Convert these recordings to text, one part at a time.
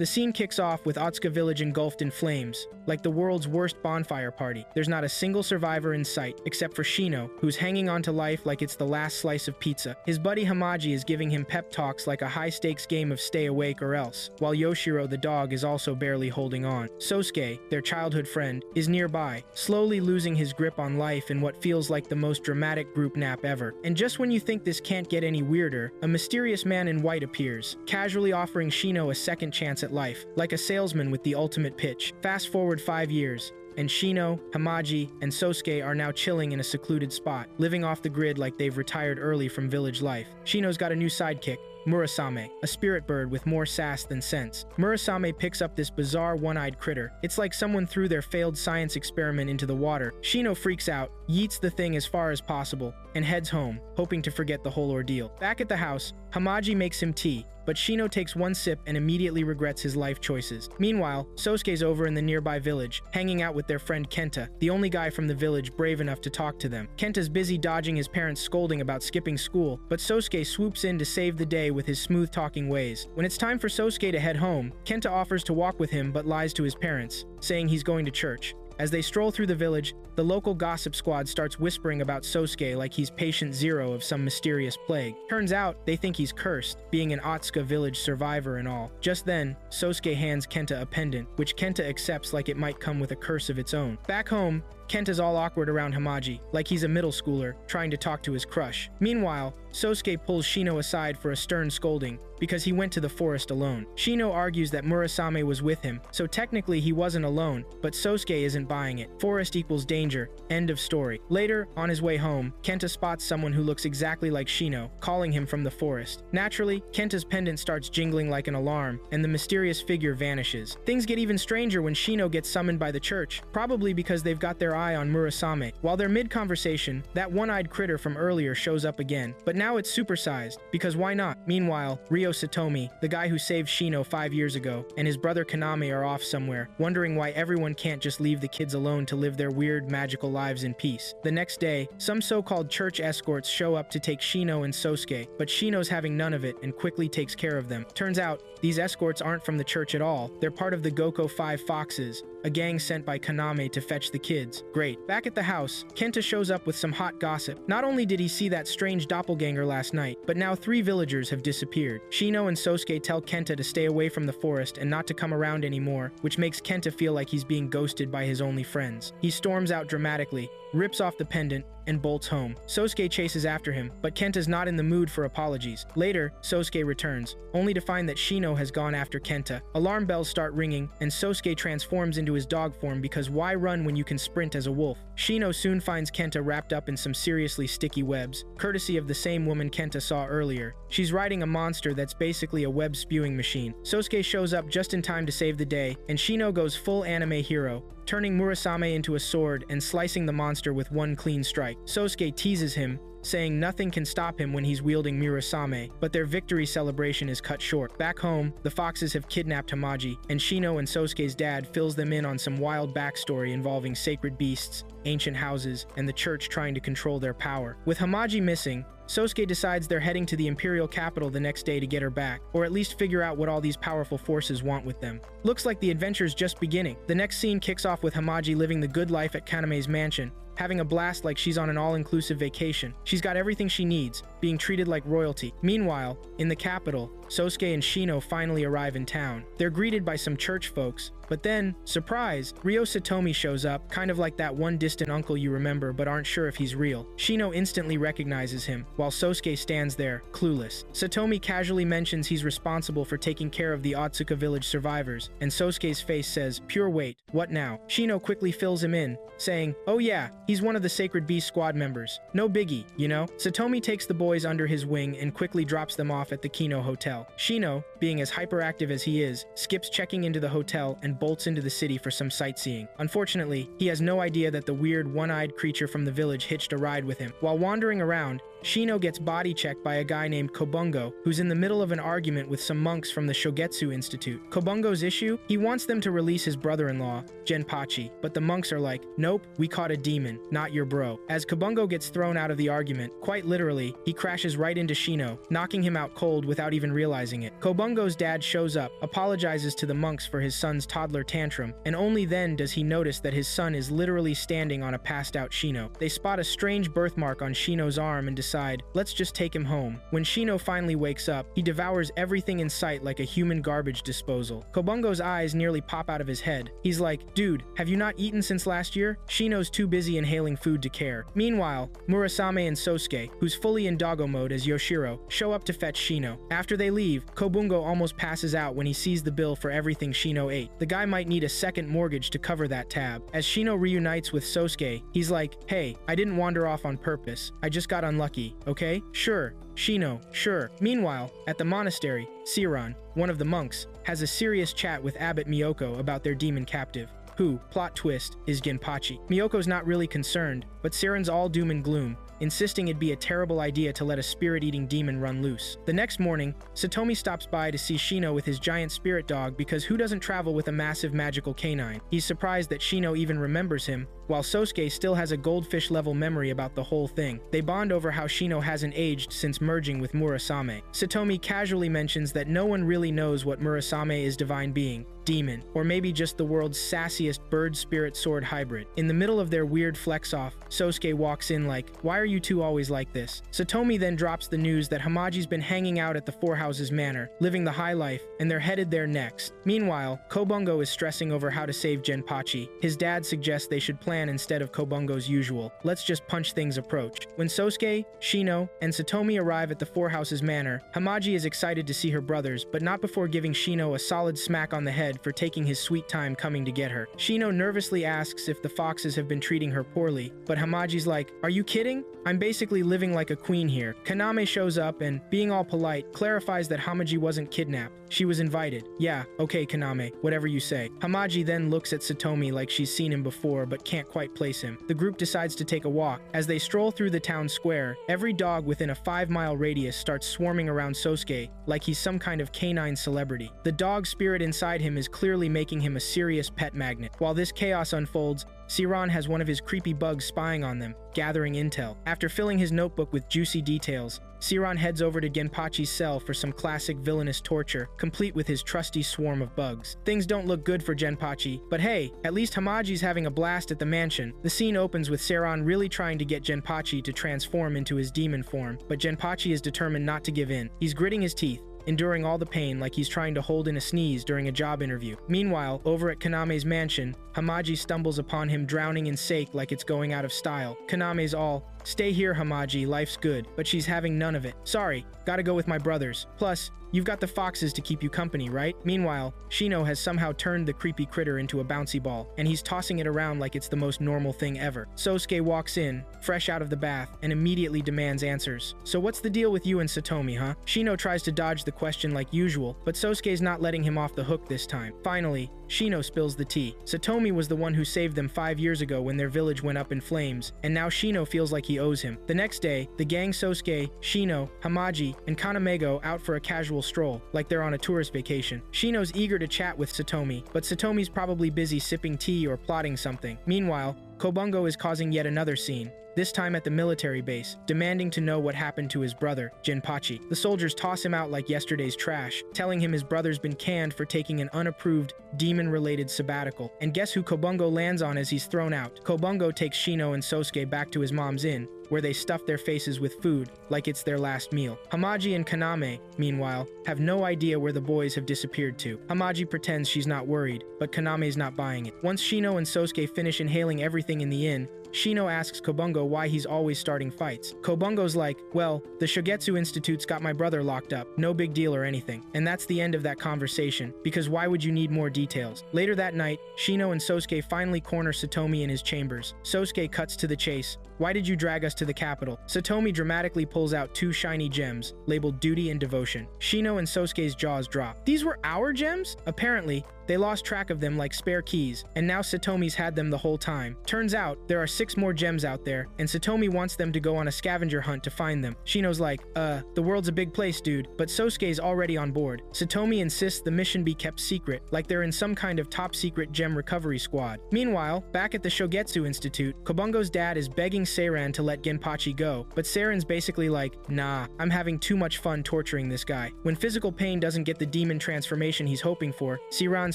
The scene kicks off with Otsuka village engulfed in flames, like the world's worst bonfire party. There's not a single survivor in sight, except for Shino, who's hanging on to life like it's the last slice of pizza. His buddy Hamaji is giving him pep talks like a high-stakes game of stay awake or else, while Yoshiro the dog is also barely holding on. Sosuke, their childhood friend, is nearby, slowly losing his grip on life in what feels like the most dramatic group nap ever. And just when you think this can't get any weirder, a mysterious man in white appears, casually offering Shino a second chance at life, like a salesman with the ultimate pitch. Fast forward 5 years, and Shino, Hamaji, and Sosuke are now chilling in a secluded spot, living off the grid like they've retired early from village life. Shino's got a new sidekick, Murasame, a spirit bird with more sass than sense. Murasame picks up this bizarre one-eyed critter. It's like someone threw their failed science experiment into the water. Shino freaks out, yeets the thing as far as possible, and heads home, hoping to forget the whole ordeal. Back at the house, Hamaji makes him tea, but Shino takes one sip and immediately regrets his life choices. Meanwhile, Sosuke's over in the nearby village, hanging out with their friend Kenta, the only guy from the village brave enough to talk to them. Kenta's busy dodging his parents' scolding about skipping school, but Sosuke swoops in to save the day with his smooth-talking ways. When it's time for Sosuke to head home, Kenta offers to walk with him but lies to his parents, saying he's going to church. As they stroll through the village, the local gossip squad starts whispering about Sosuke like he's patient zero of some mysterious plague. Turns out, they think he's cursed, being an Otsuka village survivor and all. Just then, Sosuke hands Kenta a pendant, which Kenta accepts like it might come with a curse of its own. Back home, Kenta's all awkward around Hamaji, like he's a middle schooler, trying to talk to his crush. Meanwhile, Sosuke pulls Shino aside for a stern scolding, because he went to the forest alone. Shino argues that Murasame was with him, so technically he wasn't alone, but Sosuke isn't buying it. Forest equals danger. End of story. Later, on his way home, Kenta spots someone who looks exactly like Shino, calling him from the forest. Naturally, Kenta's pendant starts jingling like an alarm, and the mysterious figure vanishes. Things get even stranger when Shino gets summoned by the church, probably because they've got their eye on Murasame. While they're mid-conversation, that one-eyed critter from earlier shows up again, but now it's supersized, because why not? Meanwhile, Ryo Satomi, the guy who saved Shino 5 years ago, and his brother Kaname are off somewhere, wondering why everyone can't just leave the kids alone to live their weird, magical lives in peace. The next day, some so-called church escorts show up to take Shino and Sosuke, but Shino's having none of it and quickly takes care of them. Turns out, these escorts aren't from the church at all. They're part of the Goko 5 Foxes, a gang sent by Kaname to fetch the kids. Great. Back at the house, Kenta shows up with some hot gossip. Not only did he see that strange doppelganger last night, but now 3 villagers have disappeared. Shino and Sosuke tell Kenta to stay away from the forest and not to come around anymore, which makes Kenta feel like he's being ghosted by his only friends. He storms out dramatically, rips off the pendant, and bolts home. Sosuke chases after him, but Kenta's not in the mood for apologies. Later, Sosuke returns, only to find that Shino has gone after Kenta. Alarm bells start ringing, and Sosuke transforms into his dog form because why run when you can sprint as a wolf? Shino soon finds Kenta wrapped up in some seriously sticky webs, courtesy of the same woman Kenta saw earlier. She's riding a monster that's basically a web-spewing machine. Sosuke shows up just in time to save the day, and Shino goes full anime hero, turning Murasame into a sword and slicing the monster with one clean strike. Sosuke teases him, saying nothing can stop him when he's wielding Murasame, but their victory celebration is cut short. Back home, the Foxes have kidnapped Hamaji, and Shino and Sosuke's dad fills them in on some wild backstory involving sacred beasts, ancient houses, and the church trying to control their power. With Hamaji missing, Sosuke decides they're heading to the imperial capital the next day to get her back, or at least figure out what all these powerful forces want with them. Looks like the adventure's just beginning. The next scene kicks off with Hamaji living the good life at Kaname's mansion, having a blast like she's on an all-inclusive vacation. She's got everything she needs, being treated like royalty. Meanwhile, in the capital, Sosuke and Shino finally arrive in town. They're greeted by some church folks, but then, surprise, Ryo Satomi shows up, kind of like that one distant uncle you remember but aren't sure if he's real. Shino instantly recognizes him, while Sosuke stands there, clueless. Satomi casually mentions he's responsible for taking care of the Otsuka village survivors, and Sosuke's face says, "Pure wait, what now?" Shino quickly fills him in, saying, "Oh yeah, he's one of the Sacred Beast squad members. No biggie, you know?" Satomi takes the boys under his wing and quickly drops them off at the Kino Hotel. Shino, being as hyperactive as he is, skips checking into the hotel and bolts into the city for some sightseeing. Unfortunately, he has no idea that the weird one-eyed creature from the village hitched a ride with him. While wandering around, Shino gets body checked by a guy named Kobungo, who's in the middle of an argument with some monks from the Shogetsu Institute. Kobungo's issue? He wants them to release his brother-in-law, Genpachi, but the monks are like, nope, we caught a demon, not your bro. As Kobungo gets thrown out of the argument, quite literally, he crashes right into Shino, knocking him out cold without even realizing it. Kobungo's dad shows up, apologizes to the monks for his son's toddler tantrum, and only then does he notice that his son is literally standing on a passed-out Shino. They spot a strange birthmark on Shino's arm and decide, let's just take him home. When Shino finally wakes up, he devours everything in sight like a human garbage disposal. Kobungo's eyes nearly pop out of his head. He's like, dude, have you not eaten since last year? Shino's too busy inhaling food to care. Meanwhile, Murasame and Sosuke, who's fully in doggo mode as Yoshiro, show up to fetch Shino. After they leave, Kobungo almost passes out when he sees the bill for everything Shino ate. The guy might need a second mortgage to cover that tab. As Shino reunites with Sosuke, he's like, hey, I didn't wander off on purpose. I just got unlucky, okay? Sure. Shino, sure. Meanwhile, at the monastery, Seiran, one of the monks, has a serious chat with Abbot Miyoko about their demon captive, who, plot twist, is Genpachi. Miyoko's not really concerned, but Seiran's all doom and gloom, insisting it'd be a terrible idea to let a spirit-eating demon run loose. The next morning, Satomi stops by to see Shino with his giant spirit dog because who doesn't travel with a massive magical canine? He's surprised that Shino even remembers him, while Sosuke still has a goldfish-level memory about the whole thing. They bond over how Shino hasn't aged since merging with Murasame. Satomi casually mentions that no one really knows what Murasame is divine being, demon, or maybe just the world's sassiest bird-spirit-sword hybrid. In the middle of their weird flex-off, Sosuke walks in like, why are you two always like this? Satomi then drops the news that Hamaji's been hanging out at the Four Houses Manor, living the high life, and they're headed there next. Meanwhile, Kobungo is stressing over how to save Genpachi. His dad suggests they should plan instead of Kobungo's usual, let's just punch things approach. When Sosuke, Shino, and Satomi arrive at the Four Houses Manor, Hamaji is excited to see her brothers, but not before giving Shino a solid smack on the head for taking his sweet time coming to get her. Shino nervously asks if the foxes have been treating her poorly, but Hamaji's like, are you kidding? I'm basically living like a queen here. Kaname shows up and, being all polite, clarifies that Hamaji wasn't kidnapped. She was invited. Yeah, okay Kaname, whatever you say. Hamaji then looks at Satomi like she's seen him before but can't quite place him. The group decides to take a walk. As they stroll through the town square, every dog within a 5-mile radius starts swarming around Sosuke like he's some kind of canine celebrity. The dog spirit inside him is clearly making him a serious pet magnet. While this chaos unfolds, Seiran has one of his creepy bugs spying on them, gathering intel. After filling his notebook with juicy details, Seiran heads over to Genpachi's cell for some classic villainous torture, complete with his trusty swarm of bugs. Things don't look good for Genpachi, but hey, at least Hamaji's having a blast at the mansion. The scene opens with Seiran really trying to get Genpachi to transform into his demon form, but Genpachi is determined not to give in. He's gritting his teeth, enduring all the pain like he's trying to hold in a sneeze during a job interview. Meanwhile, over at Kaname's mansion, Hamaji stumbles upon him drowning in sake like it's going out of style. Kaname's all, stay here Hamaji, life's good, but she's having none of it. Sorry, gotta go with my brothers. Plus, you've got the foxes to keep you company, right? Meanwhile, Shino has somehow turned the creepy critter into a bouncy ball, and he's tossing it around like it's the most normal thing ever. Sosuke walks in, fresh out of the bath, and immediately demands answers. So what's the deal with you and Satomi, huh? Shino tries to dodge the question like usual, but Sosuke's not letting him off the hook this time. Finally, Shino spills the tea. Satomi was the one who saved them 5 years ago when their village went up in flames, and now Shino feels like he owes him. The next day, the gang Sosuke, Shino, Hamaji, and Kaname go out for a casual stroll, like they're on a tourist vacation. Shino's eager to chat with Satomi, but Satomi's probably busy sipping tea or plotting something. Meanwhile, Kobungo is causing yet another scene, this time at the military base, demanding to know what happened to his brother, Genpachi. The soldiers toss him out like yesterday's trash, telling him his brother's been canned for taking an unapproved, demon-related sabbatical. And guess who Kobungo lands on as he's thrown out? Kobungo takes Shino and Sosuke back to his mom's inn, where they stuff their faces with food, like it's their last meal. Hamaji and Kaname, meanwhile, have no idea where the boys have disappeared to. Hamaji pretends she's not worried, but Kaname's not buying it. Once Shino and Sosuke finish inhaling everything in the inn, Shino asks Kobungo why he's always starting fights. Kobungo's like, well, the Shogetsu Institute's got my brother locked up, no big deal or anything. And that's the end of that conversation, because why would you need more details? Later that night, Shino and Sosuke finally corner Satomi in his chambers. Sosuke cuts to the chase. Why did you drag us to the capital? Satomi dramatically pulls out 2 shiny gems, labeled duty and devotion. Shino and Sosuke's jaws drop. These were our gems? Apparently, They lost track of them like spare keys, and now Satomi's had them the whole time. Turns out, there are 6 more gems out there, and Satomi wants them to go on a scavenger hunt to find them. Shino's like, the world's a big place, dude, but Sosuke's already on board. Satomi insists the mission be kept secret, like they're in some kind of top-secret gem recovery squad. Meanwhile, back at the Shogetsu Institute, Kobungo's dad is begging Seiran to let Genpachi go, but Seiran's basically like, nah, I'm having too much fun torturing this guy. When physical pain doesn't get the demon transformation he's hoping for, Seiran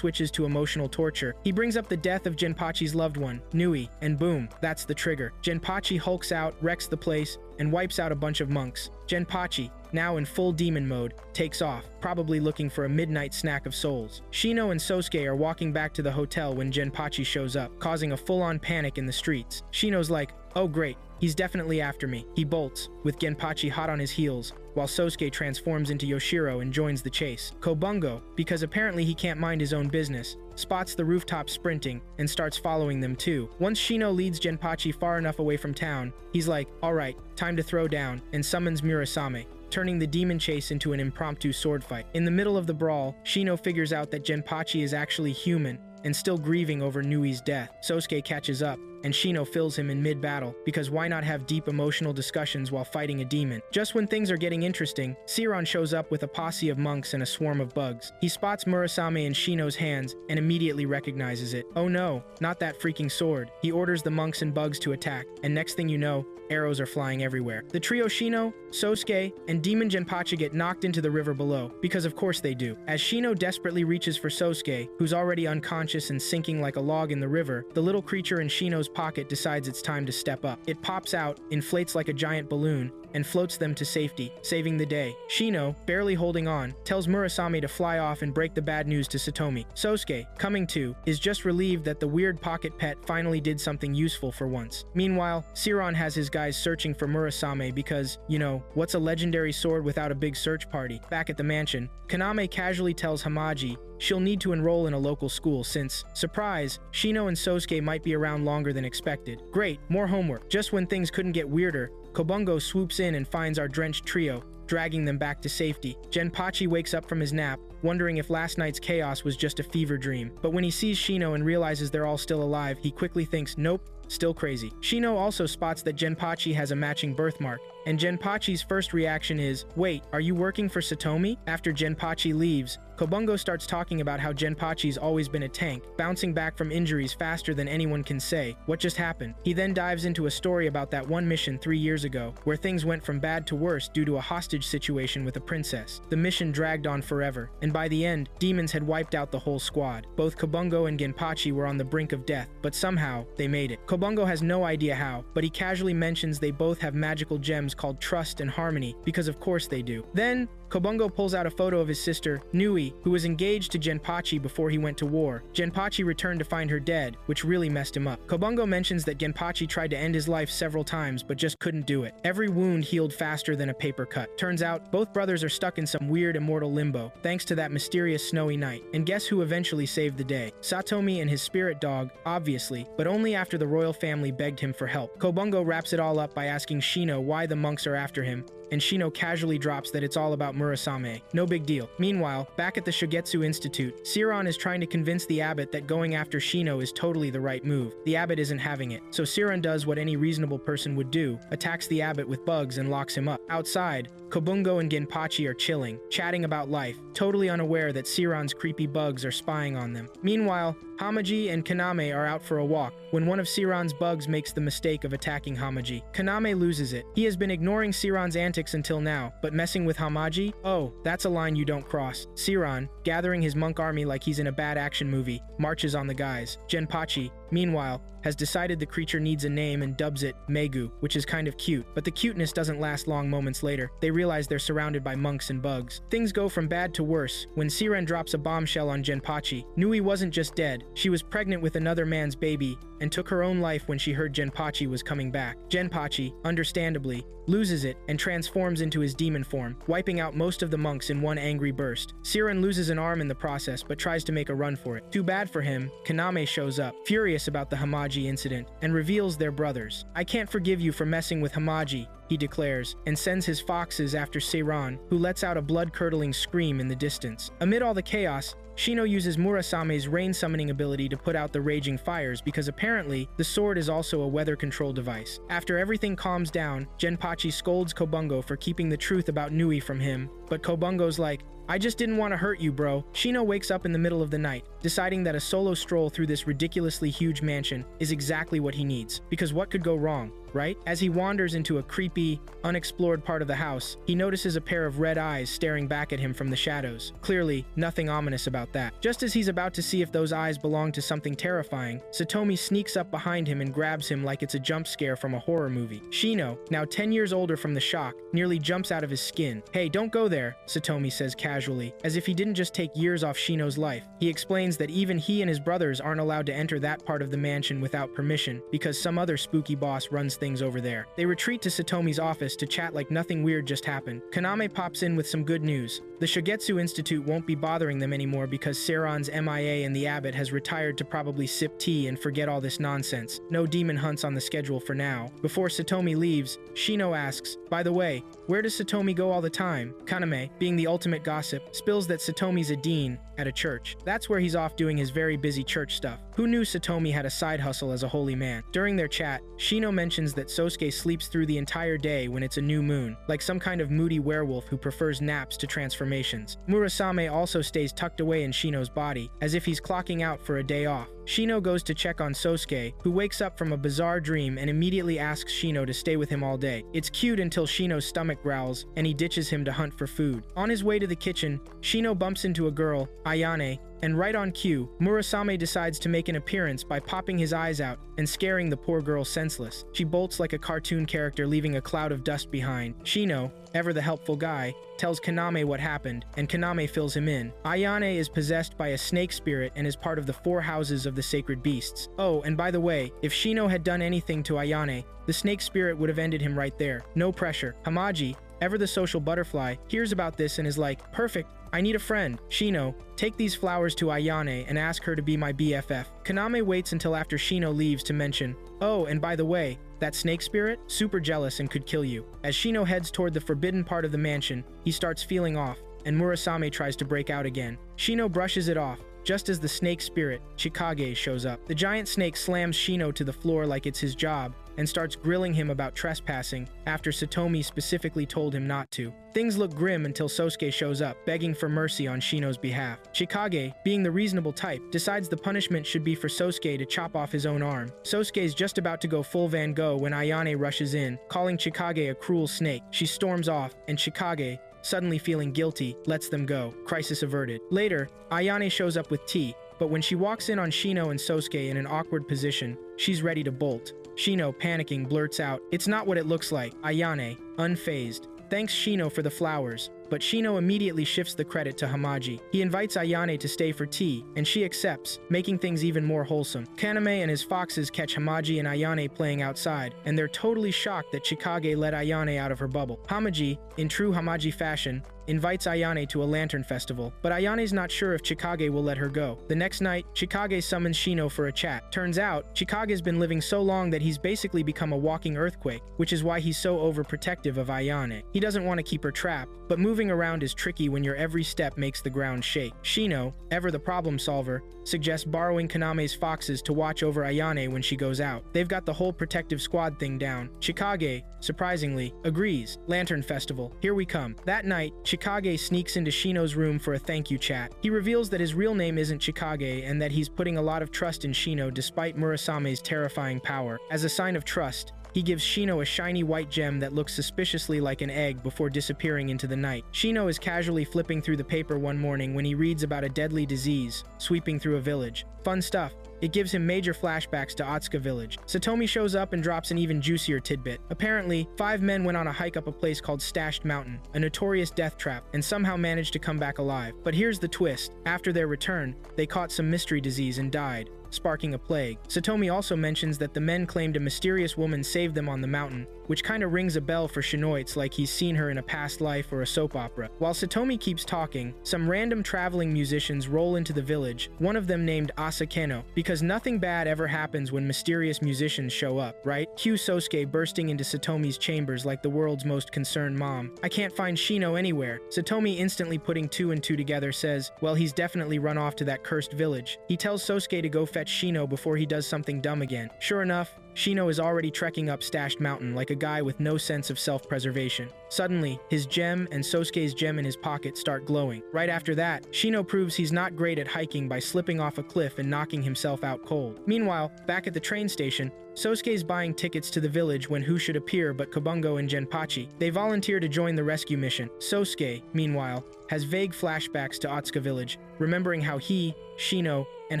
switches to emotional torture. He brings up the death of Genpachi's loved one, Nui, and boom, that's the trigger. Genpachi hulks out, wrecks the place, and wipes out a bunch of monks. Genpachi, now in full demon mode, takes off, probably looking for a midnight snack of souls. Shino and Sosuke are walking back to the hotel when Genpachi shows up, causing a full-on panic in the streets. Shino's like, oh great, he's definitely after me. He bolts, with Genpachi hot on his heels, while Sosuke transforms into Yoshiro and joins the chase. Kobungo, because apparently he can't mind his own business, spots the rooftop sprinting and starts following them too. Once Shino leads Genpachi far enough away from town, he's like, alright, time to throw down, and summons Murasame, turning the demon chase into an impromptu sword fight. In the middle of the brawl, Shino figures out that Genpachi is actually human and still grieving over Nui's death. Sosuke catches up, and Shino fills him in mid-battle, because why not have deep emotional discussions while fighting a demon? Just when things are getting interesting, Seiran shows up with a posse of monks and a swarm of bugs. He spots Murasame in Shino's hands and immediately recognizes it. Oh no, not that freaking sword. He orders the monks and bugs to attack, and next thing you know, arrows are flying everywhere. The trio Shino, Sosuke, and Demon Genpachi get knocked into the river below, because of course they do. As Shino desperately reaches for Sosuke, who's already unconscious and sinking like a log in the river, the little creature in Shino's pocket decides it's time to step up. It pops out, inflates like a giant balloon, and floats them to safety, saving the day. Shino, barely holding on, tells Murasame to fly off and break the bad news to Satomi. Sosuke, coming to, is just relieved that the weird pocket pet finally did something useful for once. Meanwhile, Seiran has his guys searching for Murasame because, you know, what's a legendary sword without a big search party? Back at the mansion, Kaname casually tells Hamaji she'll need to enroll in a local school since, surprise, Shino and Sosuke might be around longer than expected. Great, more homework. Just when things couldn't get weirder, Kobungo swoops in and finds our drenched trio, dragging them back to safety. Genpachi wakes up from his nap, wondering if last night's chaos was just a fever dream. But when he sees Shino and realizes they're all still alive, he quickly thinks, nope, still crazy. Shino also spots that Genpachi has a matching birthmark, and Genpachi's first reaction is, wait, are you working for Satomi? After Genpachi leaves, Kobungo starts talking about how Genpachi's always been a tank, bouncing back from injuries faster than anyone can say. What just happened? He then dives into a story about that one mission 3 years ago, where things went from bad to worse due to a hostage situation with a princess. The mission dragged on forever, and by the end, demons had wiped out the whole squad. Both Kobungo and Genpachi were on the brink of death, but somehow, they made it. Kobungo has no idea how, but he casually mentions they both have magical gems called Trust and Harmony, because of course they do. Then, Kobungo pulls out a photo of his sister, Nui, who was engaged to Genpachi before he went to war. Genpachi returned to find her dead, which really messed him up. Kobungo mentions that Genpachi tried to end his life several times, but just couldn't do it. Every wound healed faster than a paper cut. Turns out, both brothers are stuck in some weird immortal limbo, thanks to that mysterious snowy night. And guess who eventually saved the day? Satomi and his spirit dog, obviously, but only after the royal family begged him for help. Kobungo wraps it all up by asking Shino why the monks are after him, and Shino casually drops that it's all about Murasame. No big deal. Meanwhile, back at the Shogetsu Institute, Seiran is trying to convince the abbot that going after Shino is totally the right move. The abbot isn't having it, so Seiran does what any reasonable person would do, attacks the abbot with bugs and locks him up. Outside, Kobungo and Genpachi are chilling, chatting about life, totally unaware that Seiran's creepy bugs are spying on them. Meanwhile, Hamaji and Kaname are out for a walk when one of Seiran's bugs makes the mistake of attacking Hamaji. Kaname loses it. He has been ignoring Seiran's antics until now, but messing with Hamaji? Oh, that's a line you don't cross. Seiran, gathering his monk army like he's in a bad action movie, marches on the guys. Genpachi, meanwhile, has decided the creature needs a name and dubs it Megu, which is kind of cute, but the cuteness doesn't last long. Moments later, they realize they're surrounded by monks and bugs. Things go from bad to worse when Seiran drops a bombshell on Genpachi. Nui wasn't just dead, she was pregnant with another man's baby and took her own life when she heard Genpachi was coming back. Genpachi, understandably, loses it and transforms into his demon form, wiping out most of the monks in one angry burst. Seiran loses an arm in the process but tries to make a run for it. Too bad for him, Kaname shows up, furious about the Hamaji incident, and reveals they're brothers. I can't forgive you for messing with Hamaji, he declares, and sends his foxes after Seiran, who lets out a blood-curdling scream in the distance. Amid all the chaos, Shino uses Murasame's rain-summoning ability to put out the raging fires because apparently, the sword is also a weather control device. After everything calms down, Genpachi scolds Kobungo for keeping the truth about Nui from him, but Kobungo's like, "I just didn't want to hurt you, bro." Shino wakes up in the middle of the night, deciding that a solo stroll through this ridiculously huge mansion is exactly what he needs. Because what could go wrong, right? As he wanders into a creepy, unexplored part of the house, he notices a pair of red eyes staring back at him from the shadows. Clearly, nothing ominous about that. Just as he's about to see if those eyes belong to something terrifying, Satomi sneaks up behind him and grabs him like it's a jump scare from a horror movie. Shino, now 10 years older from the shock, nearly jumps out of his skin. "Hey, don't go there," Satomi says casually, as if he didn't just take years off Shino's life. He explains that even he and his brothers aren't allowed to enter that part of the mansion without permission, because some other spooky boss runs things over there. They retreat to Satomi's office to chat like nothing weird just happened. Kaname pops in with some good news. The Shigetsu Institute won't be bothering them anymore because Seiran's MIA and the abbot has retired to probably sip tea and forget all this nonsense. No demon hunts on the schedule for now. Before Satomi leaves, Shino asks, "By the way, where does Satomi go all the time?" Kaname, being the ultimate gossip, spills that Satomi's a dean at a church. That's where he's off doing his very busy church stuff. Who knew Satomi had a side hustle as a holy man? During their chat, Shino mentions that Sosuke sleeps through the entire day when it's a new moon, like some kind of moody werewolf who prefers naps to transformations. Murasame also stays tucked away in Shino's body, as if he's clocking out for a day off. Shino goes to check on Sosuke, who wakes up from a bizarre dream and immediately asks Shino to stay with him all day. It's cute until Shino's stomach growls, and he ditches him to hunt for food. On his way to the kitchen, Shino bumps into a girl, Ayane, and right on cue, Murasame decides to make an appearance by popping his eyes out and scaring the poor girl senseless. She bolts like a cartoon character, leaving a cloud of dust behind. Shino, ever the helpful guy, tells Kaname what happened, and Kaname fills him in. Ayane is possessed by a snake spirit and is part of the 4 houses of the sacred beasts. Oh, and by the way, if Shino had done anything to Ayane, the snake spirit would have ended him right there. No pressure. Hamaji, ever the social butterfly, hears about this and is like, "Perfect, I need a friend. Shino, take these flowers to Ayane and ask her to be my BFF." Kaname waits until after Shino leaves to mention, "Oh, and by the way, that snake spirit? Super jealous and could kill you." As Shino heads toward the forbidden part of the mansion, he starts feeling off, and Murasame tries to break out again. Shino brushes it off, just as the snake spirit, Chikage, shows up. The giant snake slams Shino to the floor like it's his job, and starts grilling him about trespassing after Satomi specifically told him not to. Things look grim until Sosuke shows up, begging for mercy on Shino's behalf. Chikage, being the reasonable type, decides the punishment should be for Sosuke to chop off his own arm. Sosuke's just about to go full Van Gogh when Ayane rushes in, calling Chikage a cruel snake. She storms off, and Chikage, suddenly feeling guilty, lets them go. Crisis averted. Later, Ayane shows up with tea, but when she walks in on Shino and Sosuke in an awkward position, she's ready to bolt. Shino, panicking, blurts out, "It's not what it looks like." Ayane, unfazed, thanks Shino for the flowers, but Shino immediately shifts the credit to Hamaji. He invites Ayane to stay for tea, and she accepts, making things even more wholesome. Kaname and his foxes catch Hamaji and Ayane playing outside, and they're totally shocked that Chikage let Ayane out of her bubble. Hamaji, in true Hamaji fashion, invites Ayane to a lantern festival, but Ayane's not sure if Chikage will let her go. The next night, Chikage summons Shino for a chat. Turns out, Chikage's been living so long that he's basically become a walking earthquake, which is why he's so overprotective of Ayane. He doesn't want to keep her trapped, but moving around is tricky when your every step makes the ground shake. Shino, ever the problem solver, suggests borrowing Kaname's foxes to watch over Ayane when she goes out. They've got the whole protective squad thing down. Chikage, surprisingly, agrees. Lantern festival, here we come. That night, Chikage sneaks into Shino's room for a thank you chat. He reveals that his real name isn't Chikage and that he's putting a lot of trust in Shino despite Murasame's terrifying power. As a sign of trust, he gives Shino a shiny white gem that looks suspiciously like an egg before disappearing into the night. Shino is casually flipping through the paper one morning when he reads about a deadly disease sweeping through a village. Fun stuff. It gives him major flashbacks to Otsuka village. Satomi shows up and drops an even juicier tidbit. Apparently, 5 men went on a hike up a place called Stashed Mountain, a notorious death trap, and somehow managed to come back alive. But here's the twist. After their return, they caught some mystery disease and died, sparking a plague. Satomi also mentions that the men claimed a mysterious woman saved them on the mountain, which kinda rings a bell for Shino. It's like he's seen her in a past life or a soap opera. While Satomi keeps talking, some random traveling musicians roll into the village, one of them named Asakeno, because nothing bad ever happens when mysterious musicians show up, right? Cue Sosuke bursting into Satomi's chambers like the world's most concerned mom. "I can't find Shino anywhere." Satomi, instantly putting two and two together, says, "Well, he's definitely run off to that cursed village." He tells Sosuke to go fetch Shino before he does something dumb again. Sure enough, Shino is already trekking up Stashed Mountain like a guy with no sense of self-preservation. Suddenly, his gem and Sosuke's gem in his pocket start glowing. Right after that, Shino proves he's not great at hiking by slipping off a cliff and knocking himself out cold. Meanwhile, back at the train station, Sosuke's buying tickets to the village when who should appear but Kobungo and Genpachi. They volunteer to join the rescue mission. Sosuke, meanwhile, has vague flashbacks to Otsuka village, remembering how he, Shino, and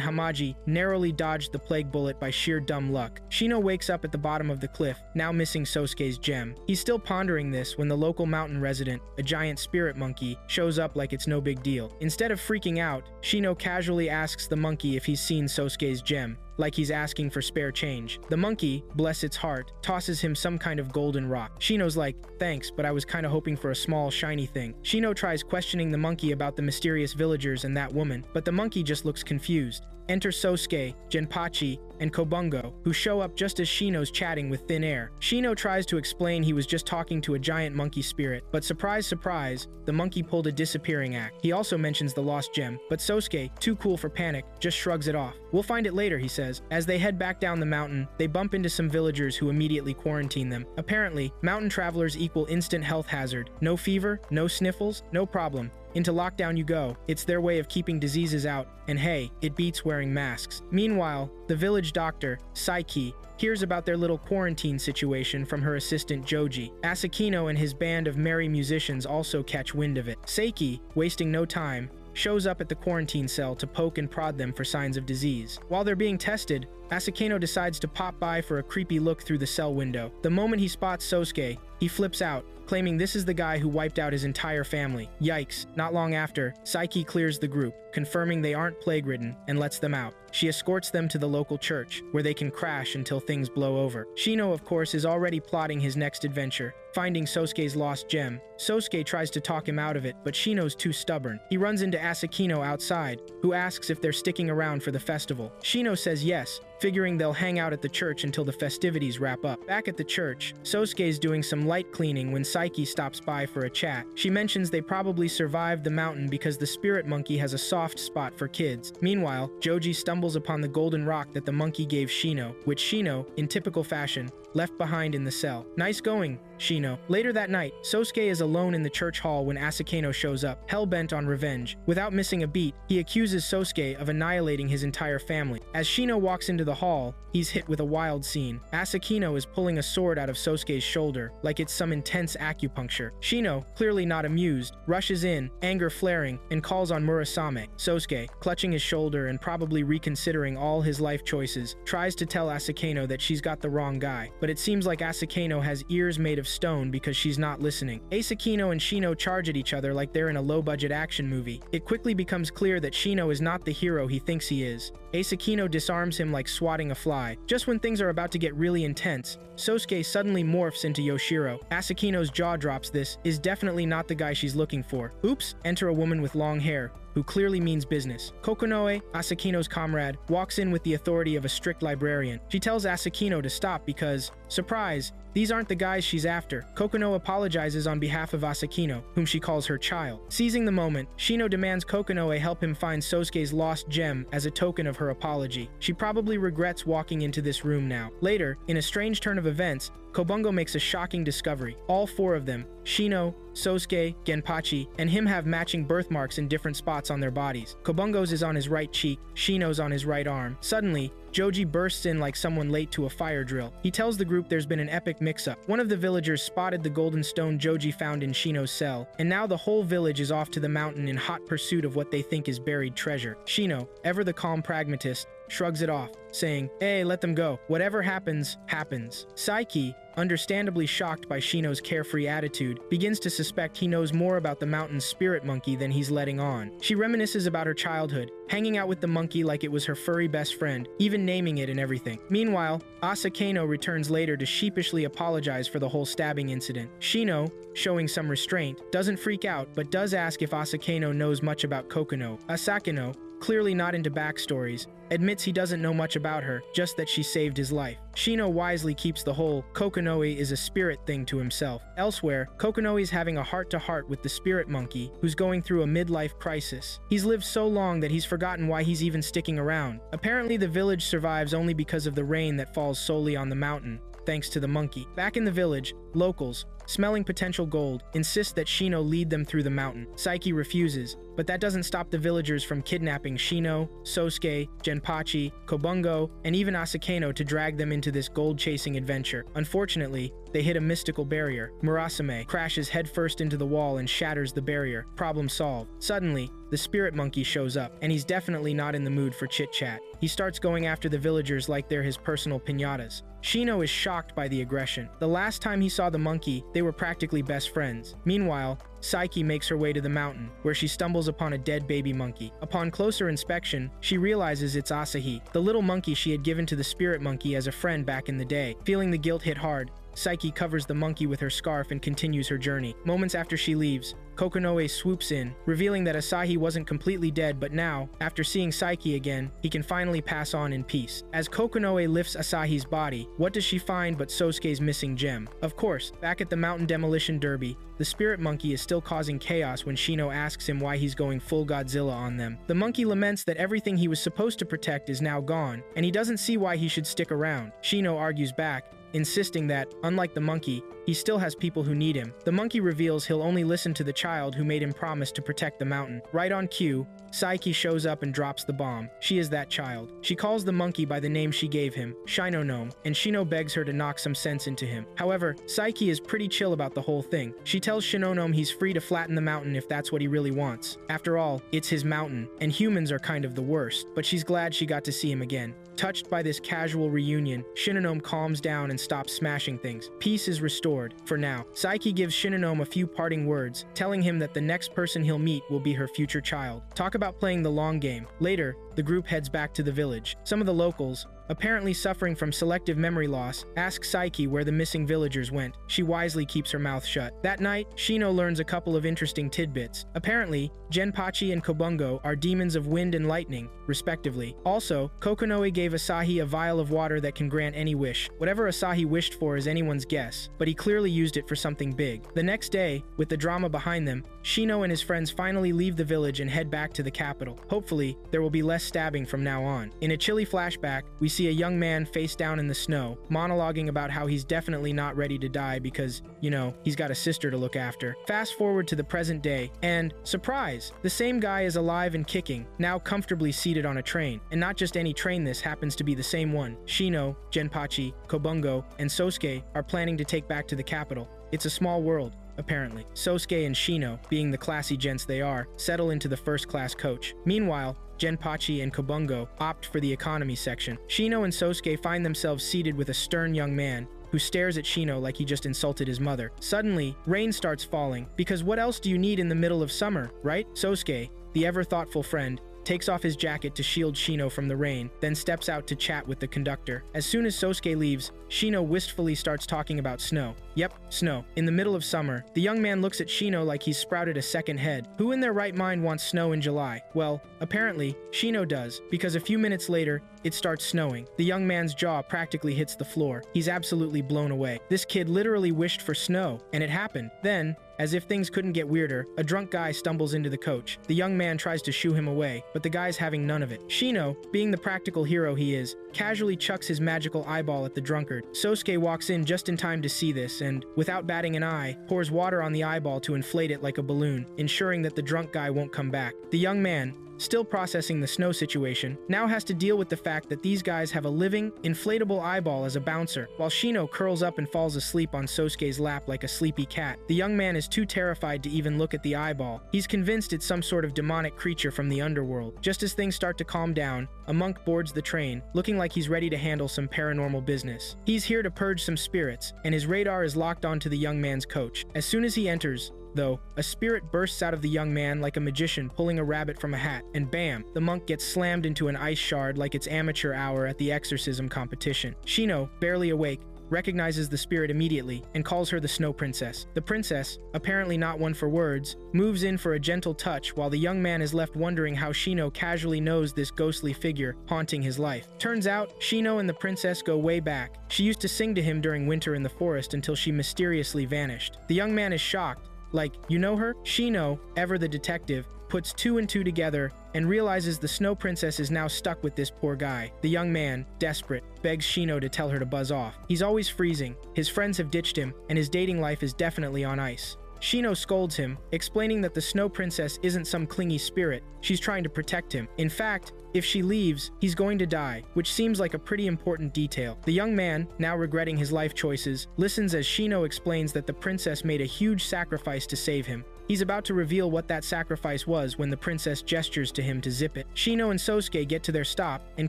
Hamaji narrowly dodged the plague bullet by sheer dumb luck. Shino wakes up at the bottom of the cliff, now missing Sosuke's gem. He's still pondering this when the local mountain resident, a giant spirit monkey, shows up like it's no big deal. Instead of freaking out, Shino casually asks the monkey if he's seen Sosuke's gem, like he's asking for spare change. The monkey, bless its heart, tosses him some kind of golden rock. Shino's like, "Thanks, but I was kinda hoping for a small, shiny thing." Shino tries questioning the monkey about the mysterious villagers and that woman, but the monkey just looks confused. Enter Sosuke, Genpachi, and Kobungo, who show up just as Shino's chatting with thin air. Shino tries to explain he was just talking to a giant monkey spirit, but surprise, surprise, the monkey pulled a disappearing act. He also mentions the lost gem, but Sosuke, too cool for panic, just shrugs it off. "We'll find it later," he says. As they head back down the mountain, they bump into some villagers who immediately quarantine them. Apparently, mountain travelers equal instant health hazard. No fever, no sniffles, no problem. Into lockdown you go. It's their way of keeping diseases out, and hey, it beats wearing masks. Meanwhile, the village doctor, Saiki, hears about their little quarantine situation from her assistant Joji. Asakino and his band of merry musicians also catch wind of it. Saiki, wasting no time, shows up at the quarantine cell to poke and prod them for signs of disease. While they're being tested, Asakino decides to pop by for a creepy look through the cell window. The moment he spots Sosuke, he flips out, claiming this is the guy who wiped out his entire family. Yikes. Not long after, Saiki clears the group, confirming they aren't plague-ridden, and lets them out. She escorts them to the local church, where they can crash until things blow over. Shino, of course, is already plotting his next adventure, finding Sosuke's lost gem. Sosuke tries to talk him out of it, but Shino's too stubborn. He runs into Asakino outside, who asks if they're sticking around for the festival. Shino says yes, figuring they'll hang out at the church until the festivities wrap up. Back at the church, Sosuke's doing some light cleaning when Saiki stops by for a chat. She mentions they probably survived the mountain because the spirit monkey has a soft spot for kids. Meanwhile, Joji stumbles upon the golden rock that the monkey gave Shino, which Shino, in typical fashion, left behind in the cell. Nice going, Shino. Later that night, Sosuke is alone in the church hall when Asakeno shows up, hell-bent on revenge. Without missing a beat, he accuses Sosuke of annihilating his entire family. As Shino walks into the hall, he's hit with a wild scene. Asakeno is pulling a sword out of Sosuke's shoulder, like it's some intense acupuncture. Shino, clearly not amused, rushes in, anger flaring, and calls on Murasame. Sosuke, clutching his shoulder and probably reconsidering all his life choices, tries to tell Asakeno that she's got the wrong guy, but it seems like Asakeno has ears made of stone because she's not listening. Asakeno and Shino charge at each other like they're in a low-budget action movie. It quickly becomes clear that Shino is not the hero he thinks he is. Asakeno disarms him like swatting a fly. Just when things are about to get really intense, Sosuke suddenly morphs into Yoshiro. Asakeno's jaw drops. This is definitely not the guy she's looking for. Oops, enter a woman with long hair, who clearly means business. Kokonoe, Asakeno's comrade, walks in with the authority of a strict librarian. She tells Asakeno to stop because, surprise, these aren't the guys she's after. Kokono apologizes on behalf of Asakeno, whom she calls her child. Seizing the moment, Shino demands Kokonoe help him find Sosuke's lost gem as a token of her apology. She probably regrets walking into this room now. Later, in a strange turn of events, Kobungo makes a shocking discovery. All four of them, Shino, Sosuke, Genpachi, and him have matching birthmarks in different spots on their bodies. Kobungo's is on his right cheek, Shino's on his right arm. Suddenly, Joji bursts in like someone late to a fire drill. He tells the group there's been an epic mix-up. One of the villagers spotted the golden stone Joji found in Shino's cell, and now the whole village is off to the mountain in hot pursuit of what they think is buried treasure. Shino, ever the calm pragmatist, shrugs it off, saying, "Hey, let them go. Whatever happens, happens." Saiki, understandably shocked by Shino's carefree attitude, begins to suspect he knows more about the mountain's spirit monkey than he's letting on. She reminisces about her childhood, hanging out with the monkey like it was her furry best friend, even naming it and everything. Meanwhile, Asakeno returns later to sheepishly apologize for the whole stabbing incident. Shino, showing some restraint, doesn't freak out but does ask if Asakeno knows much about Kokono. Asakeno, clearly not into backstories, admits he doesn't know much about her, just that she saved his life. Shino wisely keeps the whole Kokonoe is a spirit thing to himself. Elsewhere, Kokonoe is having a heart-to-heart with the spirit monkey, who's going through a midlife crisis. He's lived so long that he's forgotten why he's even sticking around. Apparently, the village survives only because of the rain that falls solely on the mountain, thanks to the monkey. Back in the village, locals, smelling potential gold, insist that Shino lead them through the mountain. Saiki refuses, but that doesn't stop the villagers from kidnapping Shino, Sosuke, Genpachi, Kobungo, and even Asakeno to drag them into this gold-chasing adventure. Unfortunately, they hit a mystical barrier. Murasame crashes headfirst into the wall and shatters the barrier. Problem solved. Suddenly, the spirit monkey shows up, and he's definitely not in the mood for chit-chat. He starts going after the villagers like they're his personal piñatas. Shino is shocked by the aggression. The last time he saw the monkey, they were practically best friends. Meanwhile, Saiki makes her way to the mountain, where she stumbles upon a dead baby monkey. Upon closer inspection, she realizes it's Asahi, the little monkey she had given to the spirit monkey as a friend back in the day. Feeling the guilt hit hard, Saiki covers the monkey with her scarf and continues her journey. Moments after she leaves, Kokonoe swoops in, revealing that Asahi wasn't completely dead, but now, after seeing Saiki again, he can finally pass on in peace. As Kokonoe lifts Asahi's body, what does she find but Sosuke's missing gem? Of course, back at the mountain demolition derby, the spirit monkey is still causing chaos when Shino asks him why he's going full Godzilla on them. The monkey laments that everything he was supposed to protect is now gone, and he doesn't see why he should stick around. Shino argues back, insisting that, unlike the monkey, he still has people who need him. The monkey reveals he'll only listen to the child who made him promise to protect the mountain. Right on cue, Saiki shows up and drops the bomb. She is that child. She calls the monkey by the name she gave him, Shinonome, and Shino begs her to knock some sense into him. However, Saiki is pretty chill about the whole thing. She tells Shinonome he's free to flatten the mountain if that's what he really wants. After all, it's his mountain, and humans are kind of the worst, but she's glad she got to see him again. Touched by this casual reunion, Shinonome calms down and stops smashing things. Peace is restored, for now. Saiki gives Shinonome a few parting words, telling him that the next person he'll meet will be her future child. Talk about playing the long game. Later, the group heads back to the village. Some of the locals, apparently suffering from selective memory loss, ask Saiki where the missing villagers went. She wisely keeps her mouth shut. That night, Shino learns a couple of interesting tidbits. Apparently, Genpachi and Kobungo are demons of wind and lightning, respectively. Also, Kokonoe gave Asahi a vial of water that can grant any wish. Whatever Asahi wished for is anyone's guess, but he clearly used it for something big. The next day, with the drama behind them, Shino and his friends finally leave the village and head back to the capital. Hopefully, there will be less stabbing from now on. In a chilly flashback, we see a young man face down in the snow, monologuing about how he's definitely not ready to die because, you know, he's got a sister to look after. Fast forward to the present day, and, surprise! The same guy is alive and kicking, now comfortably seated on a train. And not just any train, this happens to be the same one. Shino, Genpachi, Kobungo, and Sosuke are planning to take back to the capital. It's a small world, apparently. Sosuke and Shino, being the classy gents they are, settle into the first-class coach. Meanwhile, Genpachi and Kobungo opt for the economy section. Shino and Sosuke find themselves seated with a stern young man who stares at Shino like he just insulted his mother. Suddenly, rain starts falling, because what else do you need in the middle of summer, right? Sosuke, the ever-thoughtful friend, takes off his jacket to shield Shino from the rain, then steps out to chat with the conductor. As soon as Sosuke leaves, Shino wistfully starts talking about snow. Yep, snow. In the middle of summer, the young man looks at Shino like he's sprouted a second head. Who in their right mind wants snow in July? Well, apparently, Shino does, because a few minutes later, it starts snowing. The young man's jaw practically hits the floor. He's absolutely blown away. This kid literally wished for snow, and it happened. Then, as if things couldn't get weirder, a drunk guy stumbles into the coach. The young man tries to shoo him away, but the guy's having none of it. Shino, being the practical hero he is, casually chucks his magical eyeball at the drunkard. Sosuke walks in just in time to see this and, without batting an eye, pours water on the eyeball to inflate it like a balloon, ensuring that the drunk guy won't come back. The young man, still processing the snow situation, now has to deal with the fact that these guys have a living, inflatable eyeball as a bouncer, while Shino curls up and falls asleep on Sosuke's lap like a sleepy cat. The young man is too terrified to even look at the eyeball. He's convinced it's some sort of demonic creature from the underworld. Just as things start to calm down, a monk boards the train, looking like he's ready to handle some paranormal business. He's here to purge some spirits, and his radar is locked onto the young man's coach. As soon as he enters, though, a spirit bursts out of the young man like a magician pulling a rabbit from a hat, and bam, the monk gets slammed into an ice shard like it's amateur hour at the exorcism competition. Shino, barely awake, recognizes the spirit immediately and calls her the Snow Princess. The princess, apparently not one for words, moves in for a gentle touch while the young man is left wondering how Shino casually knows this ghostly figure haunting his life. Turns out, Shino and the princess go way back. She used to sing to him during winter in the forest until she mysteriously vanished. The young man is shocked. Like, you know her? Shino, ever the detective, puts two and two together and realizes the Snow Princess is now stuck with this poor guy. The young man, desperate, begs Shino to tell her to buzz off. He's always freezing, his friends have ditched him, and his dating life is definitely on ice. Shino scolds him, explaining that the Snow Princess isn't some clingy spirit, she's trying to protect him. In fact, if she leaves, he's going to die, which seems like a pretty important detail. The young man, now regretting his life choices, listens as Shino explains that the princess made a huge sacrifice to save him. He's about to reveal what that sacrifice was when the princess gestures to him to zip it. Shino and Sosuke get to their stop and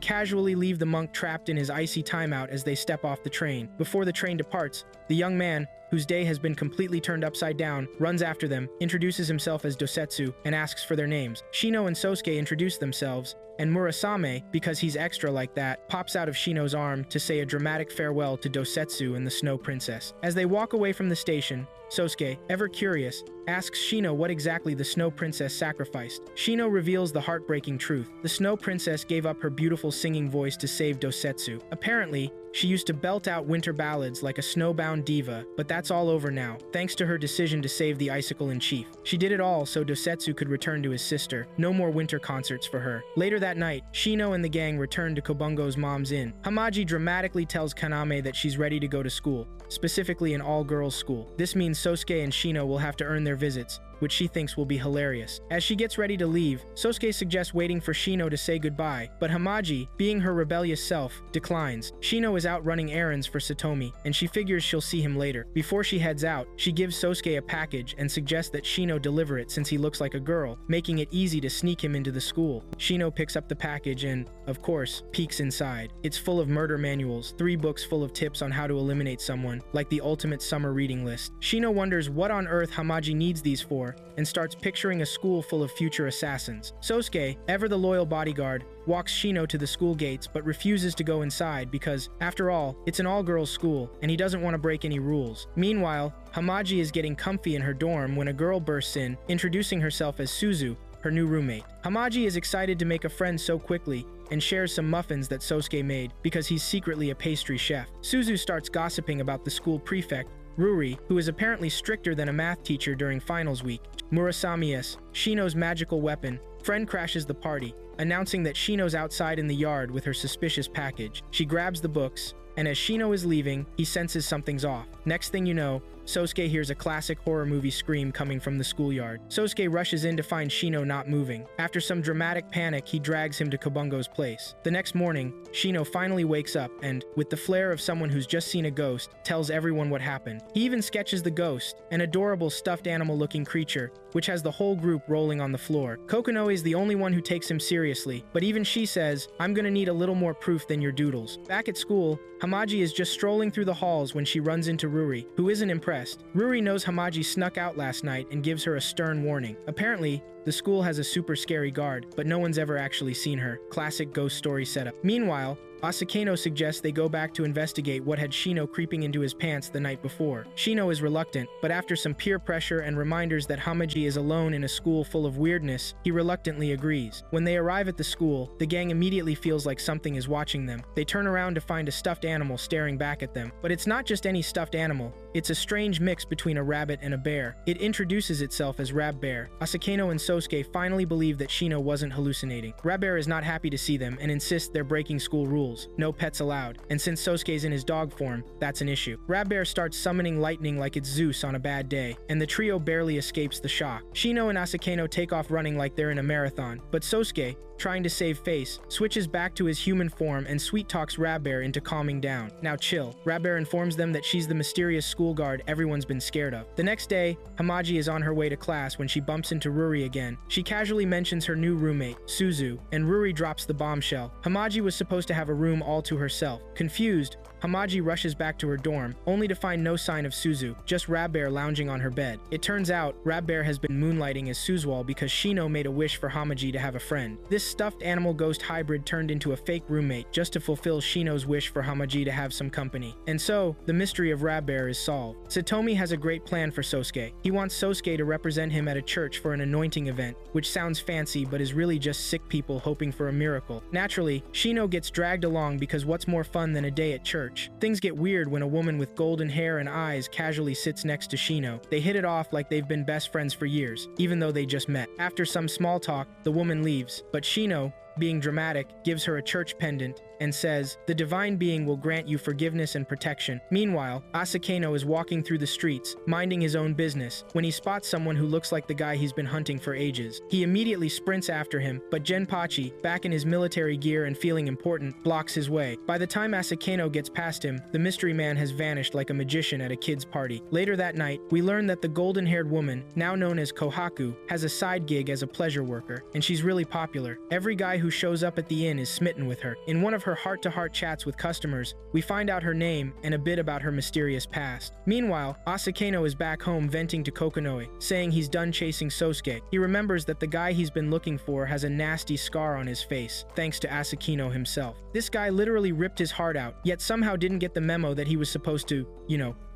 casually leave the monk trapped in his icy timeout as they step off the train. Before the train departs, the young man, whose day has been completely turned upside down, runs after them, introduces himself as Dosetsu, and asks for their names. Shino and Sosuke introduce themselves, and Murasame, because he's extra like that, pops out of Shino's arm to say a dramatic farewell to Dosetsu and the Snow Princess. As they walk away from the station, Sosuke, ever curious, asks Shino what exactly the Snow Princess sacrificed. Shino reveals the heartbreaking truth. The Snow Princess gave up her beautiful singing voice to save Dosetsu. Apparently, she used to belt out winter ballads like a snowbound diva, but that's all over now, thanks to her decision to save the Icicle-in-Chief. She did it all so Dosetsu could return to his sister. No more winter concerts for her. Later that night, Shino and the gang return to Kobungo's mom's inn. Hamaji dramatically tells Kaname that she's ready to go to school, specifically an all-girls school. This means Sosuke and Shino will have to earn their visits, which she thinks will be hilarious. As she gets ready to leave, Sosuke suggests waiting for Shino to say goodbye, but Hamaji, being her rebellious self, declines. Shino is out running errands for Satomi, and she figures she'll see him later. Before she heads out, she gives Sosuke a package and suggests that Shino deliver it since he looks like a girl, making it easy to sneak him into the school. Shino picks up the package and, of course, peeks inside. It's full of murder manuals, 3 books full of tips on how to eliminate someone, like the ultimate summer reading list. Shino wonders what on earth Hamaji needs these for, and starts picturing a school full of future assassins. Sosuke, ever the loyal bodyguard, walks Shino to the school gates but refuses to go inside because, after all, it's an all-girls school and he doesn't want to break any rules. Meanwhile, Hamaji is getting comfy in her dorm when a girl bursts in, introducing herself as Suzu, her new roommate. Hamaji is excited to make a friend so quickly and shares some muffins that Sosuke made because he's secretly a pastry chef. Suzu starts gossiping about the school prefect, Ruri, who is apparently stricter than a math teacher during finals week. Murasame, Shino's magical weapon, friend crashes the party, announcing that Shino's outside in the yard with her suspicious package. She grabs the books, and as Shino is leaving, he senses something's off. Next thing you know, Sosuke hears a classic horror movie scream coming from the schoolyard. Sosuke rushes in to find Shino not moving. After some dramatic panic, he drags him to Kobungo's place. The next morning, Shino finally wakes up and, with the flair of someone who's just seen a ghost, tells everyone what happened. He even sketches the ghost, an adorable stuffed animal-looking creature, which has the whole group rolling on the floor. Kokonoe is the only one who takes him seriously, but even she says, "I'm gonna need a little more proof than your doodles." Back at school, Hamaji is just strolling through the halls when she runs into Ruri, who isn't impressed. Ruri knows Hamaji snuck out last night and gives her a stern warning. Apparently, the school has a super scary guard, but no one's ever actually seen her. Classic ghost story setup. Meanwhile, Asakeno suggests they go back to investigate what had Shino creeping into his pants the night before. Shino is reluctant, but after some peer pressure and reminders that Hamaji is alone in a school full of weirdness, he reluctantly agrees. When they arrive at the school, the gang immediately feels like something is watching them. They turn around to find a stuffed animal staring back at them. But it's not just any stuffed animal. It's a strange mix between a rabbit and a bear. It introduces itself as Rab-Bear. Asakeno and Sosuke finally believe that Shino wasn't hallucinating. Rab-Bear is not happy to see them and insists they're breaking school rules. No pets allowed. And since Sosuke's in his dog form, that's an issue. Rab-Bear starts summoning lightning like it's Zeus on a bad day, and the trio barely escapes the shock. Shino and Asakeno take off running like they're in a marathon, but Sosuke, trying to save face, switches back to his human form and sweet-talks Rab-Bear into calming down. Now chill. Rab-Bear informs them that she's the mysterious school guard everyone's been scared of. The next day, Hamaji is on her way to class when she bumps into Ruri again. She casually mentions her new roommate, Suzu, and Ruri drops the bombshell. Hamaji was supposed to have a room all to herself. Confused, Hamaji rushes back to her dorm, only to find no sign of Suzu, just Rab-Bear lounging on her bed. It turns out, Rab-Bear has been moonlighting as Suzual because Shino made a wish for Hamaji to have a friend. This stuffed animal ghost hybrid turned into a fake roommate just to fulfill Shino's wish for Hamaji to have some company. And so, the mystery of Rab-Bear is solved. Satomi has a great plan for Sosuke. He wants Sosuke to represent him at a church for an anointing event, which sounds fancy but is really just sick people hoping for a miracle. Naturally, Shino gets dragged along because what's more fun than a day at church? Things get weird when a woman with golden hair and eyes casually sits next to Shino. They hit it off like they've been best friends for years, even though they just met. After some small talk, the woman leaves, but Shino, being dramatic, gives her a church pendant and says, "The divine being will grant you forgiveness and protection." Meanwhile, Asakeno is walking through the streets, minding his own business, when he spots someone who looks like the guy he's been hunting for ages. He immediately sprints after him, but Genpachi, back in his military gear and feeling important, blocks his way. By the time Asakeno gets past him, the mystery man has vanished like a magician at a kid's party. Later that night, we learn that the golden-haired woman, now known as Kohaku, has a side gig as a pleasure worker, and she's really popular. Every guy who shows up at the inn is smitten with her. In one of her heart-to-heart chats with customers, we find out her name and a bit about her mysterious past. Meanwhile, Asakeno is back home venting to Kokonoe, saying he's done chasing Sosuke. He remembers that the guy he's been looking for has a nasty scar on his face, thanks to Asakeno himself. This guy literally ripped his heart out, yet somehow didn't get the memo that he was supposed to,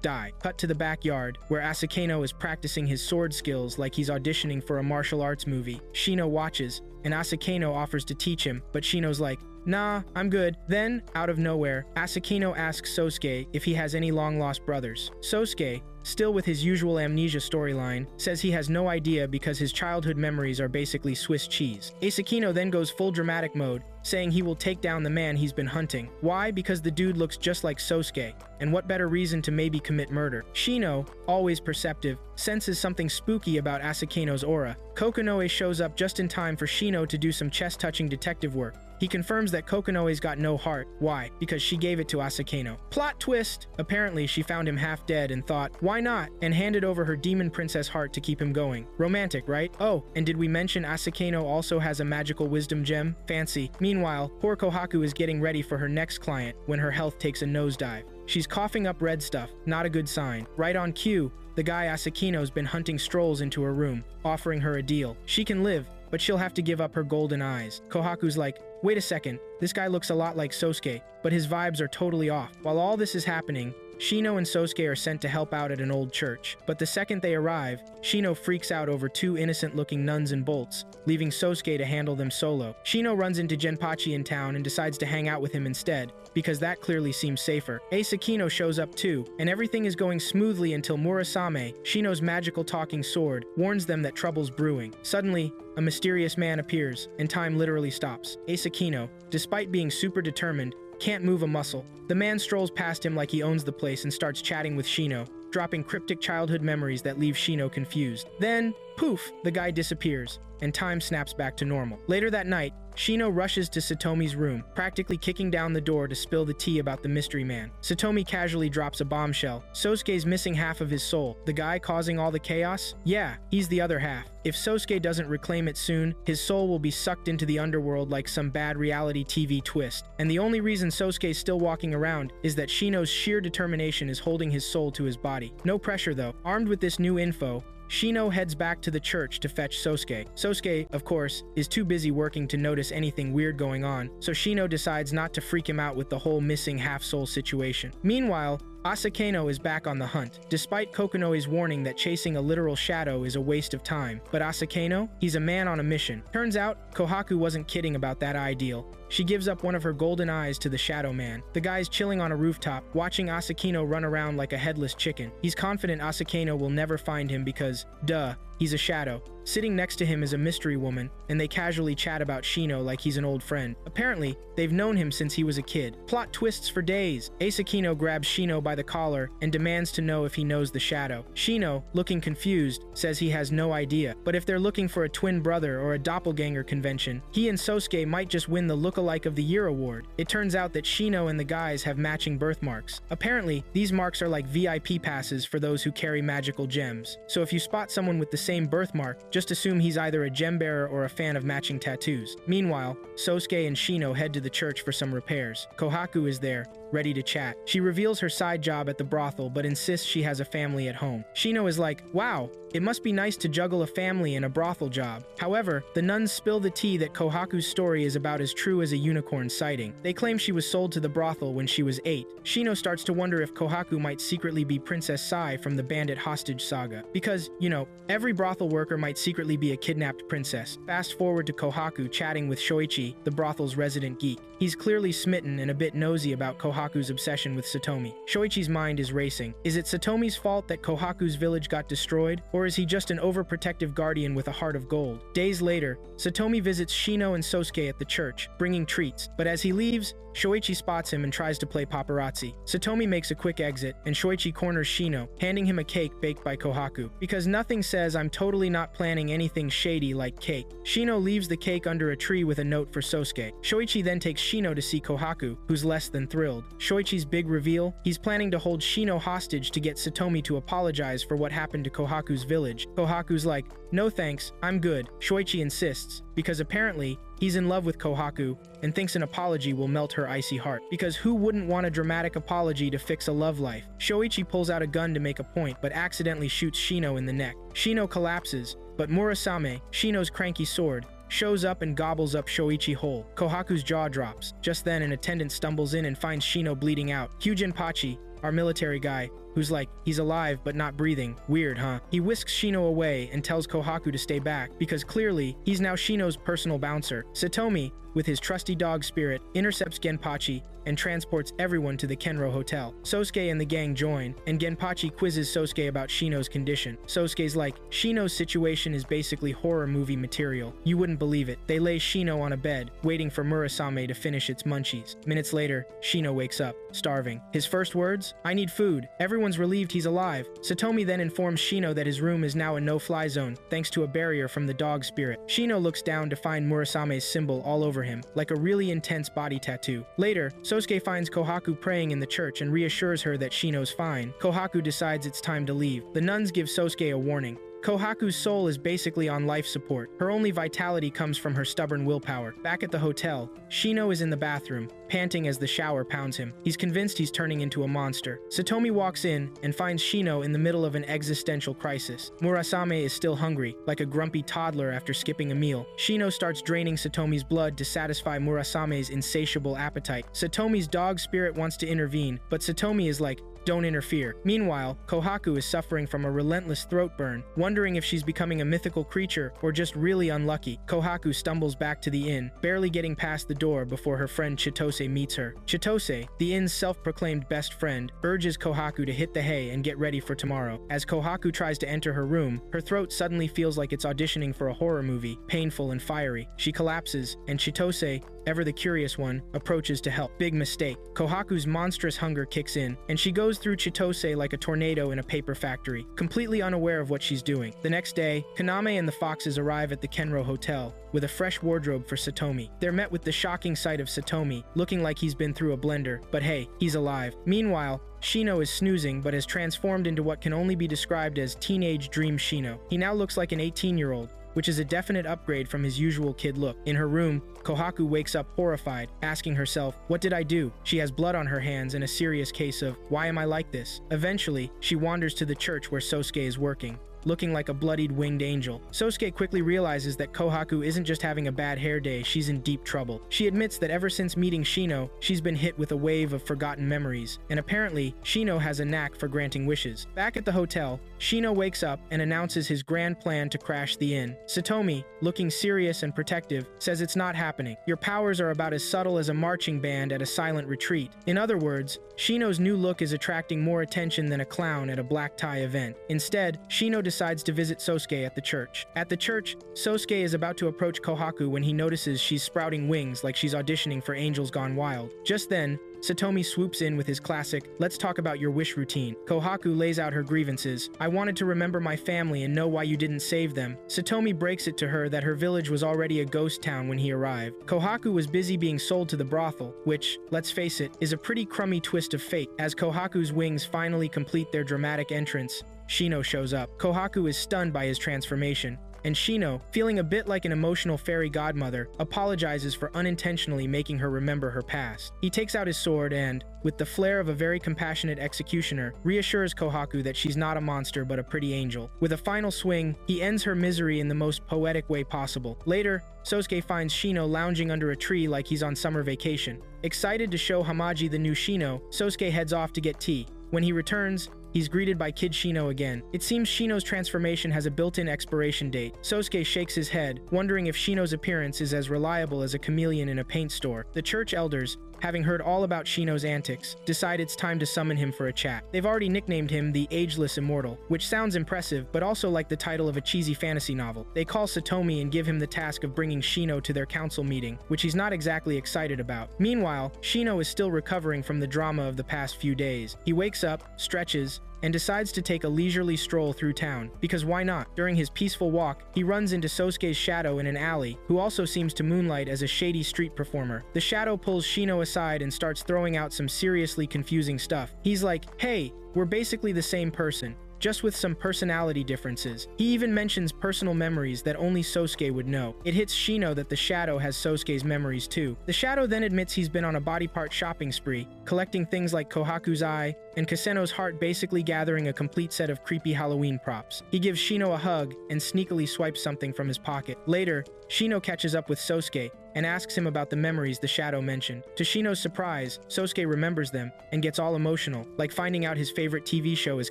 die. Cut to the backyard, where Asakeno is practicing his sword skills like he's auditioning for a martial arts movie. Shino watches, and Asakeno offers to teach him, but Shino's like, "Nah, I'm good." Then, out of nowhere, Asakeno asks Sosuke if he has any long-lost brothers. Sosuke, still with his usual amnesia storyline, says he has no idea because his childhood memories are basically Swiss cheese. Asakeno then goes full dramatic mode, saying he will take down the man he's been hunting. Why? Because the dude looks just like Sosuke, and what better reason to maybe commit murder? Shino, always perceptive, senses something spooky about Asakeno's aura. Kokonoe shows up just in time for Shino to do some chest-touching detective work. He confirms that Kokonoe's got no heart. Why? Because she gave it to Asakeno. Plot twist! Apparently, she found him half dead and thought, why not? And handed over her demon princess heart to keep him going. Romantic, right? Oh, and did we mention Asakeno also has a magical wisdom gem? Fancy. Meanwhile, poor Kohaku is getting ready for her next client when her health takes a nosedive. She's coughing up red stuff, not a good sign. Right on cue, the guy Asakeno's been hunting strolls into her room, offering her a deal. She can live, but she'll have to give up her golden eyes. Kohaku's like, wait a second, this guy looks a lot like Sosuke, but his vibes are totally off. While all this is happening, Shino and Sosuke are sent to help out at an old church. But the second they arrive, Shino freaks out over two innocent-looking nuns and bolts, leaving Sosuke to handle them solo. Shino runs into Genpachi in town and decides to hang out with him instead, because that clearly seems safer. Asakeno shows up too, and everything is going smoothly until Murasame, Shino's magical talking sword, warns them that trouble's brewing. Suddenly, a mysterious man appears, and time literally stops. Asakeno, despite being super determined, can't move a muscle. The man strolls past him like he owns the place and starts chatting with Shino, dropping cryptic childhood memories that leave Shino confused. Then, poof, the guy disappears, and time snaps back to normal. Later that night, Shino rushes to Satomi's room, practically kicking down the door to spill the tea about the mystery man. Satomi casually drops a bombshell. Sosuke's missing half of his soul. The guy causing all the chaos? Yeah, he's the other half. If Sosuke doesn't reclaim it soon, his soul will be sucked into the underworld like some bad reality TV twist. And the only reason Sosuke's still walking around is that Shino's sheer determination is holding his soul to his body. No pressure though. Armed with this new info, Shino heads back to the church to fetch Sosuke. Sosuke, of course, is too busy working to notice anything weird going on, so Shino decides not to freak him out with the whole missing half-soul situation. Meanwhile, Asakeno is back on the hunt, despite Kokonoe's warning that chasing a literal shadow is a waste of time. But Asakeno? He's a man on a mission. Turns out, Kohaku wasn't kidding about that ideal. she gives up one of her golden eyes to the shadow man. The guy's chilling on a rooftop, watching Asakino run around like a headless chicken. He's confident Asakino will never find him because, duh, he's a shadow. Sitting next to him is a mystery woman, and they casually chat about Shino like he's an old friend. Apparently, they've known him since he was a kid. Plot twists for days. Asakino grabs Shino by the collar and demands to know if he knows the shadow. Shino, looking confused, says he has no idea, but if they're looking for a twin brother or a doppelganger convention, he and Sosuke might just win the Lookalike of the Year award. It turns out that Shino and the guys have matching birthmarks. Apparently, these marks are like VIP passes for those who carry magical gems. So if you spot someone with the same birthmark, just assume he's either a gem bearer or a fan of matching tattoos. Meanwhile, Sosuke and Shino head to the church for some repairs. Kohaku is there, ready to chat. She reveals her side job at the brothel but insists she has a family at home. Shino is like, wow, it must be nice to juggle a family and a brothel job. However, the nuns spill the tea that Kohaku's story is about as true as a unicorn sighting. They claim she was sold to the brothel when she was 8. Shino starts to wonder if Kohaku might secretly be Princess Sai from the Bandit Hostage saga. Because, you know, every brothel worker might secretly be a kidnapped princess. Fast forward to Kohaku chatting with Shoichi, the brothel's resident geek. He's clearly smitten and a bit nosy about Kohaku's obsession with Satomi. Shoichi's mind is racing. Is it Satomi's fault that Kohaku's village got destroyed, or is he just an overprotective guardian with a heart of gold? Days later, Satomi visits Shino and Sosuke at the church, bringing treats, but as he leaves, Shoichi spots him and tries to play paparazzi. Satomi makes a quick exit, and Shoichi corners Shino, handing him a cake baked by Kohaku. Because nothing says I'm totally not planning anything shady like cake. Shino leaves the cake under a tree with a note for Sosuke. Shoichi then takes Shino to see Kohaku, who's less than thrilled. Shoichi's big reveal? He's planning to hold Shino hostage to get Satomi to apologize for what happened to Kohaku's village. Kohaku's like, no thanks, I'm good. Shoichi insists, because apparently, he's in love with Kohaku and thinks an apology will melt her icy heart. Because who wouldn't want a dramatic apology to fix a love life? Shoichi pulls out a gun to make a point, but accidentally shoots Shino in the neck. Shino collapses, but Murasame, Shino's cranky sword, shows up and gobbles up Shoichi whole. Kohaku's jaw drops. Just then, an attendant stumbles in and finds Shino bleeding out. Hyujin Pachi, our military guy, who's like, he's alive but not breathing. Weird, huh? He whisks Shino away and tells Kohaku to stay back, because clearly, he's now Shino's personal bouncer. Satomi, with his trusty dog spirit, intercepts Genpachi and transports everyone to the Kenro Hotel. Sosuke and the gang join, and Genpachi quizzes Sosuke about Shino's condition. Sosuke's like, Shino's situation is basically horror movie material. You wouldn't believe it. They lay Shino on a bed, waiting for Murasame to finish its munchies. Minutes later, Shino wakes up, starving. His first words? I need food. Everyone's relieved he's alive. Satomi then informs Shino that his room is now a no-fly zone, thanks to a barrier from the dog spirit. Shino looks down to find Murasame's symbol all over him, like a really intense body tattoo. Later, Sosuke finds Kohaku praying in the church and reassures her that Shino's fine. Kohaku decides it's time to leave. The nuns give Sosuke a warning. Kohaku's soul is basically on life support. Her only vitality comes from her stubborn willpower. Back at the hotel, Shino is in the bathroom, panting as the shower pounds him. He's convinced he's turning into a monster. Satomi walks in and finds Shino in the middle of an existential crisis. Murasame is still hungry, like a grumpy toddler after skipping a meal. Shino starts draining Satomi's blood to satisfy Murasame's insatiable appetite. Satomi's dog spirit wants to intervene, but Satomi is like, don't interfere. Meanwhile, Kohaku is suffering from a relentless throat burn, wondering if she's becoming a mythical creature or just really unlucky. Kohaku stumbles back to the inn, barely getting past the door before her friend Chitose meets her. Chitose, the inn's self-proclaimed best friend, urges Kohaku to hit the hay and get ready for tomorrow. As Kohaku tries to enter her room, her throat suddenly feels like it's auditioning for a horror movie, painful and fiery. She collapses, and Chitose, ever the curious one, approaches to help. Big mistake. Kohaku's monstrous hunger kicks in, and she goes through Chitose like a tornado in a paper factory, completely unaware of what she's doing. The next day, Kaname and the Foxes arrive at the Kenro Hotel with a fresh wardrobe for Satomi. They're met with the shocking sight of Satomi, looking like he's been through a blender, but hey, he's alive. Meanwhile, Shino is snoozing but has transformed into what can only be described as teenage dream Shino. He now looks like an 18-year-old, which is a definite upgrade from his usual kid look. In her room, Kohaku wakes up horrified, asking herself, what did I do? She has blood on her hands and a serious case of, why am I like this? Eventually, she wanders to the church where Sosuke is working. looking like a bloodied winged angel. Sosuke quickly realizes that Kohaku isn't just having a bad hair day, she's in deep trouble. She admits that ever since meeting Shino, she's been hit with a wave of forgotten memories, and apparently, Shino has a knack for granting wishes. Back at the hotel, Shino wakes up and announces his grand plan to crash the inn. Satomi, looking serious and protective, says it's not happening. Your powers are about as subtle as a marching band at a silent retreat. In other words, Shino's new look is attracting more attention than a clown at a black tie event. Instead, Shino decides to visit Sosuke at the church. At the church, Sosuke is about to approach Kohaku when he notices she's sprouting wings like she's auditioning for Angels Gone Wild. Just then, Satomi swoops in with his classic, "Let's talk about your wish" routine. Kohaku lays out her grievances. "I wanted to remember my family and know why you didn't save them." Satomi breaks it to her that her village was already a ghost town when he arrived. Kohaku was busy being sold to the brothel, which, let's face it, is a pretty crummy twist of fate. As Kohaku's wings finally complete their dramatic entrance, Shino shows up. Kohaku is stunned by his transformation, and Shino, feeling a bit like an emotional fairy godmother, apologizes for unintentionally making her remember her past. He takes out his sword and, with the flair of a very compassionate executioner, reassures Kohaku that she's not a monster but a pretty angel. With a final swing, he ends her misery in the most poetic way possible. Later, Sosuke finds Shino lounging under a tree like he's on summer vacation. Excited to show Hamaji the new Shino, Sosuke heads off to get tea. When he returns, he's greeted by Kid Shino again. It seems Shino's transformation has a built-in expiration date. Sosuke shakes his head, wondering if Shino's appearance is as reliable as a chameleon in a paint store. The church elders, having heard all about Shino's antics, decide it's time to summon him for a chat. They've already nicknamed him the Ageless Immortal, which sounds impressive, but also like the title of a cheesy fantasy novel. They call Satomi and give him the task of bringing Shino to their council meeting, which he's not exactly excited about. Meanwhile, Shino is still recovering from the drama of the past few days. He wakes up, stretches, and decides to take a leisurely stroll through town, because why not? During his peaceful walk, he runs into Sosuke's shadow in an alley, who also seems to moonlight as a shady street performer. The shadow pulls Shino aside and starts throwing out some seriously confusing stuff. He's like, "Hey, we're basically the same person, just with some personality differences." He even mentions personal memories that only Sosuke would know. It hits Shino that the Shadow has Sosuke's memories too. The Shadow then admits he's been on a body part shopping spree, collecting things like Kohaku's eye and Kaseno's heart, basically gathering a complete set of creepy Halloween props. He gives Shino a hug and sneakily swipes something from his pocket. Later, Shino catches up with Sosuke and asks him about the memories the Shadow mentioned. To Shino's surprise, Sosuke remembers them and gets all emotional, like finding out his favorite TV show is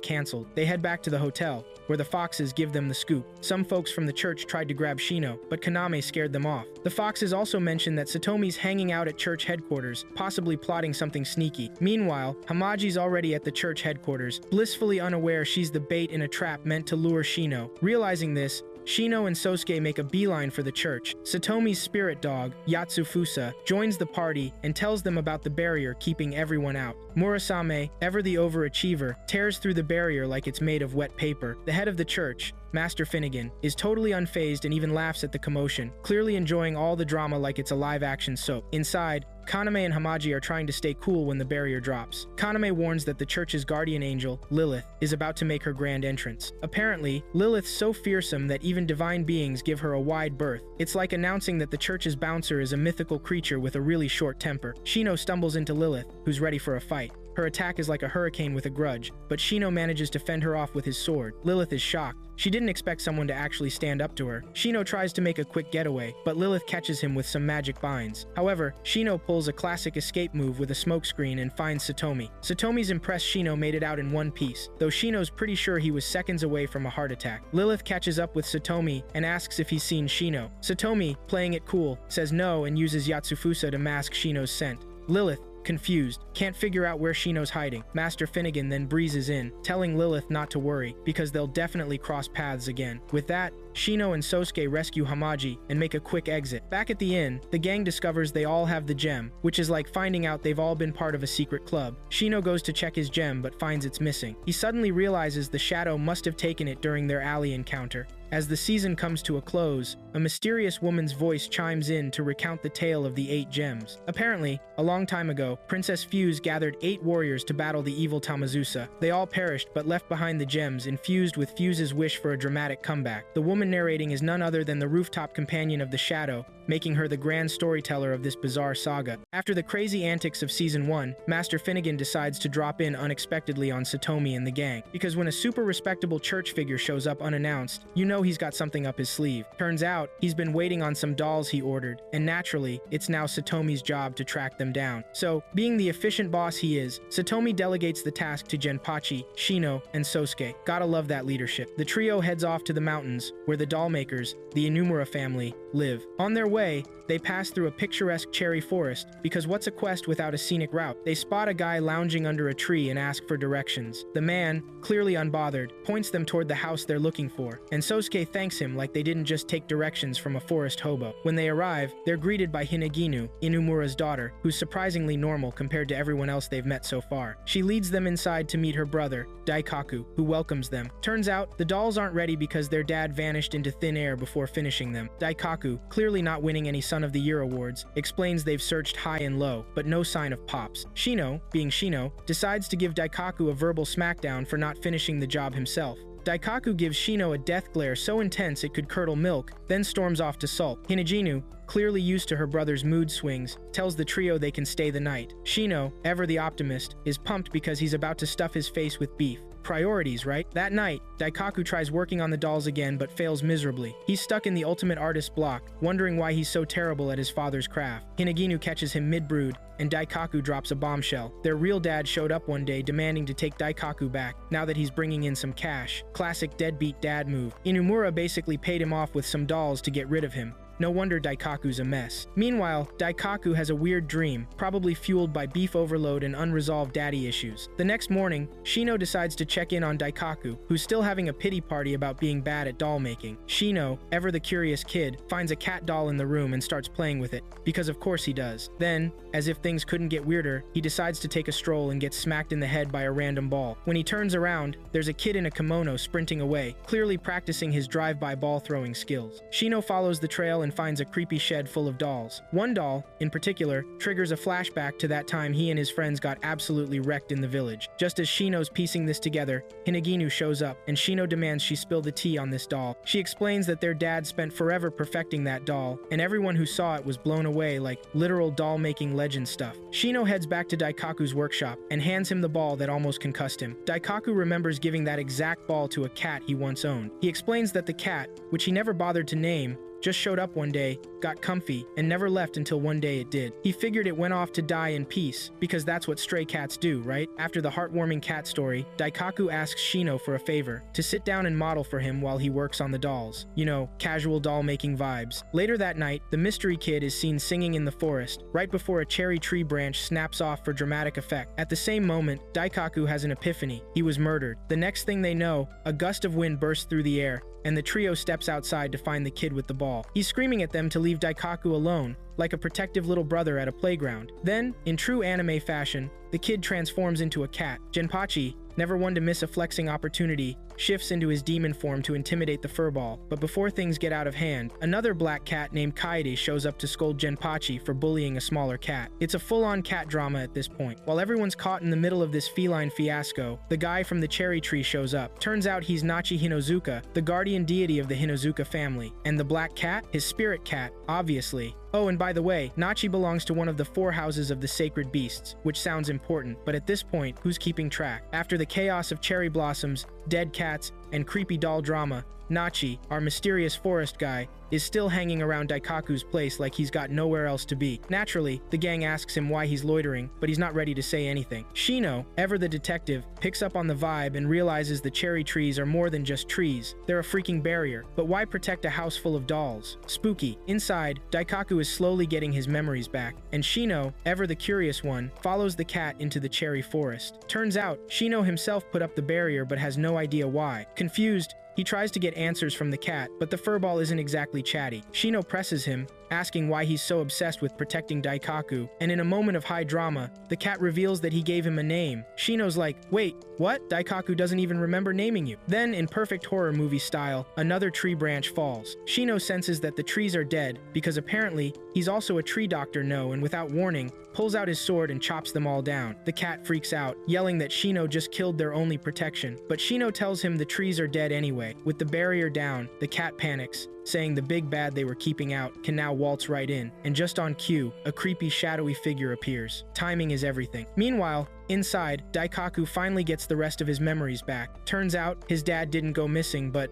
cancelled. They head back to the hotel, where the foxes give them the scoop. Some folks from the church tried to grab Shino, but Kaname scared them off. The foxes also mention that Satomi's hanging out at church headquarters, possibly plotting something sneaky. Meanwhile, Hamaji's already at the church headquarters, blissfully unaware she's the bait in a trap meant to lure Shino. Realizing this, Shino and Sosuke make a beeline for the church. Satomi's spirit dog, Yatsufusa, joins the party and tells them about the barrier keeping everyone out. Murasame, ever the overachiever, tears through the barrier like it's made of wet paper. The head of the church, Master Finnegan, is totally unfazed and even laughs at the commotion, clearly enjoying all the drama like it's a live-action soap. Inside, Kaname and Hamaji are trying to stay cool when the barrier drops. Kaname warns that the church's guardian angel, Lilith, is about to make her grand entrance. Apparently, Lilith's so fearsome that even divine beings give her a wide berth. It's like announcing that the church's bouncer is a mythical creature with a really short temper. Shino stumbles into Lilith, who's ready for a fight. Her attack is like a hurricane with a grudge, but Shino manages to fend her off with his sword. Lilith is shocked. She didn't expect someone to actually stand up to her. Shino tries to make a quick getaway, but Lilith catches him with some magic binds. However, Shino pulls a classic escape move with a smokescreen and finds Satomi. Satomi's impressed Shino made it out in one piece, though Shino's pretty sure he was seconds away from a heart attack. Lilith catches up with Satomi and asks if he's seen Shino. Satomi, playing it cool, says no and uses Yatsufusa to mask Shino's scent. Lilith, confused, can't figure out where Shino's hiding. Master Finnegan then breezes in, telling Lilith not to worry, because they'll definitely cross paths again. With that, Shino and Sosuke rescue Hamaji and make a quick exit. Back at the inn, the gang discovers they all have the gem, which is like finding out they've all been part of a secret club. Shino goes to check his gem but finds it's missing. He suddenly realizes the Shadow must have taken it during their alley encounter. As the season comes to a close, a mysterious woman's voice chimes in to recount the tale of the 8 gems. Apparently, a long time ago, Princess Fuse gathered 8 warriors to battle the evil Tamazusa. They all perished but left behind the gems infused with Fuse's wish for a dramatic comeback. The woman narrating is none other than the rooftop companion of the Shadow, making her the grand storyteller of this bizarre saga. After the crazy antics of Season 1, Master Finnegan decides to drop in unexpectedly on Satomi and the gang, because when a super respectable church figure shows up unannounced, you know he's got something up his sleeve. Turns out, he's been waiting on some dolls he ordered, and naturally, it's now Satomi's job to track them down. So, being the efficient boss he is, Satomi delegates the task to Genpachi, Shino, and Sosuke. Gotta love that leadership. The trio heads off to the mountains, where the doll makers, the Inumura family, live. On their way, they pass through a picturesque cherry forest, because what's a quest without a scenic route? They spot a guy lounging under a tree and ask for directions. The man, clearly unbothered, points them toward the house they're looking for, and Sosuke thanks him like they didn't just take directions from a forest hobo. When they arrive, they're greeted by Hinaginu, Inumura's daughter, who's surprisingly normal compared to everyone else they've met so far. She leads them inside to meet her brother, Daikaku, who welcomes them. Turns out, the dolls aren't ready because their dad vanished into thin air before finishing them. Daikaku, clearly not winning any Son of the Year awards, explains they've searched high and low, but no sign of Pops. Shino, being Shino, decides to give Daikaku a verbal smackdown for not finishing the job himself. Daikaku gives Shino a death glare so intense it could curdle milk, then storms off to sulk. Hinaginu, clearly used to her brother's mood swings, tells the trio they can stay the night. Shino, ever the optimist, is pumped because he's about to stuff his face with beef. Priorities, right? That night, Daikaku tries working on the dolls again but fails miserably. He's stuck in the ultimate artist block, wondering why he's so terrible at his father's craft. Hinaginu catches him mid-brood, and Daikaku drops a bombshell. Their real dad showed up one day demanding to take Daikaku back, now that he's bringing in some cash. Classic deadbeat dad move. Inumura basically paid him off with some dolls to get rid of him. No wonder Daikaku's a mess. Meanwhile, Daikaku has a weird dream, probably fueled by beef overload and unresolved daddy issues. The next morning, Shino decides to check in on Daikaku, who's still having a pity party about being bad at doll making. Shino, ever the curious kid, finds a cat doll in the room and starts playing with it, because of course he does. Then, as if things couldn't get weirder, he decides to take a stroll and gets smacked in the head by a random ball. When he turns around, there's a kid in a kimono sprinting away, clearly practicing his drive-by ball throwing skills. Shino follows the trail and finds a creepy shed full of dolls. One doll, in particular, triggers a flashback to that time he and his friends got absolutely wrecked in the village. Just as Shino's piecing this together, Hinaginu shows up, and Shino demands she spill the tea on this doll. She explains that their dad spent forever perfecting that doll, and everyone who saw it was blown away like literal doll-making legend stuff. Shino heads back to Daikaku's workshop and hands him the ball that almost concussed him. Daikaku remembers giving that exact ball to a cat he once owned. He explains that the cat, which he never bothered to name, just showed up one day, got comfy, and never left until one day it did. He figured it went off to die in peace, because that's what stray cats do, right? After the heartwarming cat story, Daikaku asks Shino for a favor, to sit down and model for him while he works on the dolls. You know, casual doll-making vibes. Later that night, the mystery kid is seen singing in the forest, right before a cherry tree branch snaps off for dramatic effect. At the same moment, Daikaku has an epiphany. He was murdered. The next thing they know, a gust of wind bursts through the air, and the trio steps outside to find the kid with the ball. He's screaming at them to leave Daikaku alone, like a protective little brother at a playground. Then, in true anime fashion, the kid transforms into a cat. Genpachi, never one to miss a flexing opportunity, shifts into his demon form to intimidate the furball. But before things get out of hand, another black cat named Kaede shows up to scold Genpachi for bullying a smaller cat. It's a full-on cat drama at this point. While everyone's caught in the middle of this feline fiasco, the guy from the cherry tree shows up. Turns out he's Nachi Hinozuka, the guardian deity of the Hinozuka family. And the black cat? His spirit cat, obviously. Oh, and by the way, Nachi belongs to one of the 4 houses of the sacred beasts, which sounds important, but at this point, who's keeping track? After the chaos of cherry blossoms, dead cats, and creepy doll drama, Nachi, our mysterious forest guy, is still hanging around Daikaku's place like he's got nowhere else to be. Naturally, the gang asks him why he's loitering, but he's not ready to say anything. Shino, ever the detective, picks up on the vibe and realizes the cherry trees are more than just trees. They're a freaking barrier. But why protect a house full of dolls? Spooky. Inside, Daikaku is slowly getting his memories back, and Shino, ever the curious one, follows the cat into the cherry forest. Turns out, Shino himself put up the barrier but has no idea why. Confused, he tries to get answers from the cat, but the furball isn't exactly chatty. Shino presses him, asking why he's so obsessed with protecting Daikaku, and in a moment of high drama, the cat reveals that he gave him a name. Shino's like, wait, what? Daikaku doesn't even remember naming you. Then, in perfect horror movie style, another tree branch falls. Shino senses that the trees are dead, because apparently, he's also a tree doctor and without warning, pulls out his sword and chops them all down. The cat freaks out, yelling that Shino just killed their only protection, but Shino tells him the trees are dead anyway. With the barrier down, the cat panics, saying the big bad they were keeping out can now waltz right in, and just on cue, a creepy shadowy figure appears. Timing is everything. Meanwhile, inside, Daikaku finally gets the rest of his memories back. Turns out, his dad didn't go missing but,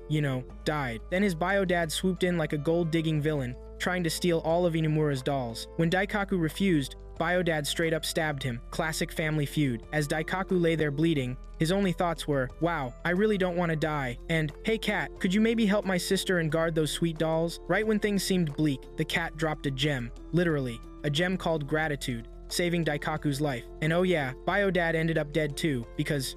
died. Then his bio-dad swooped in like a gold-digging villain, trying to steal all of Inumura's dolls. When Daikaku refused, Bio-dad straight up stabbed him. Classic family feud. As Daikaku lay there bleeding, his only thoughts were, wow, I really don't want to die, and, hey cat, could you maybe help my sister and guard those sweet dolls? Right when things seemed bleak, the cat dropped a gem. Literally. A gem called gratitude, saving Daikaku's life. And oh yeah, Bio-dad ended up dead too, because,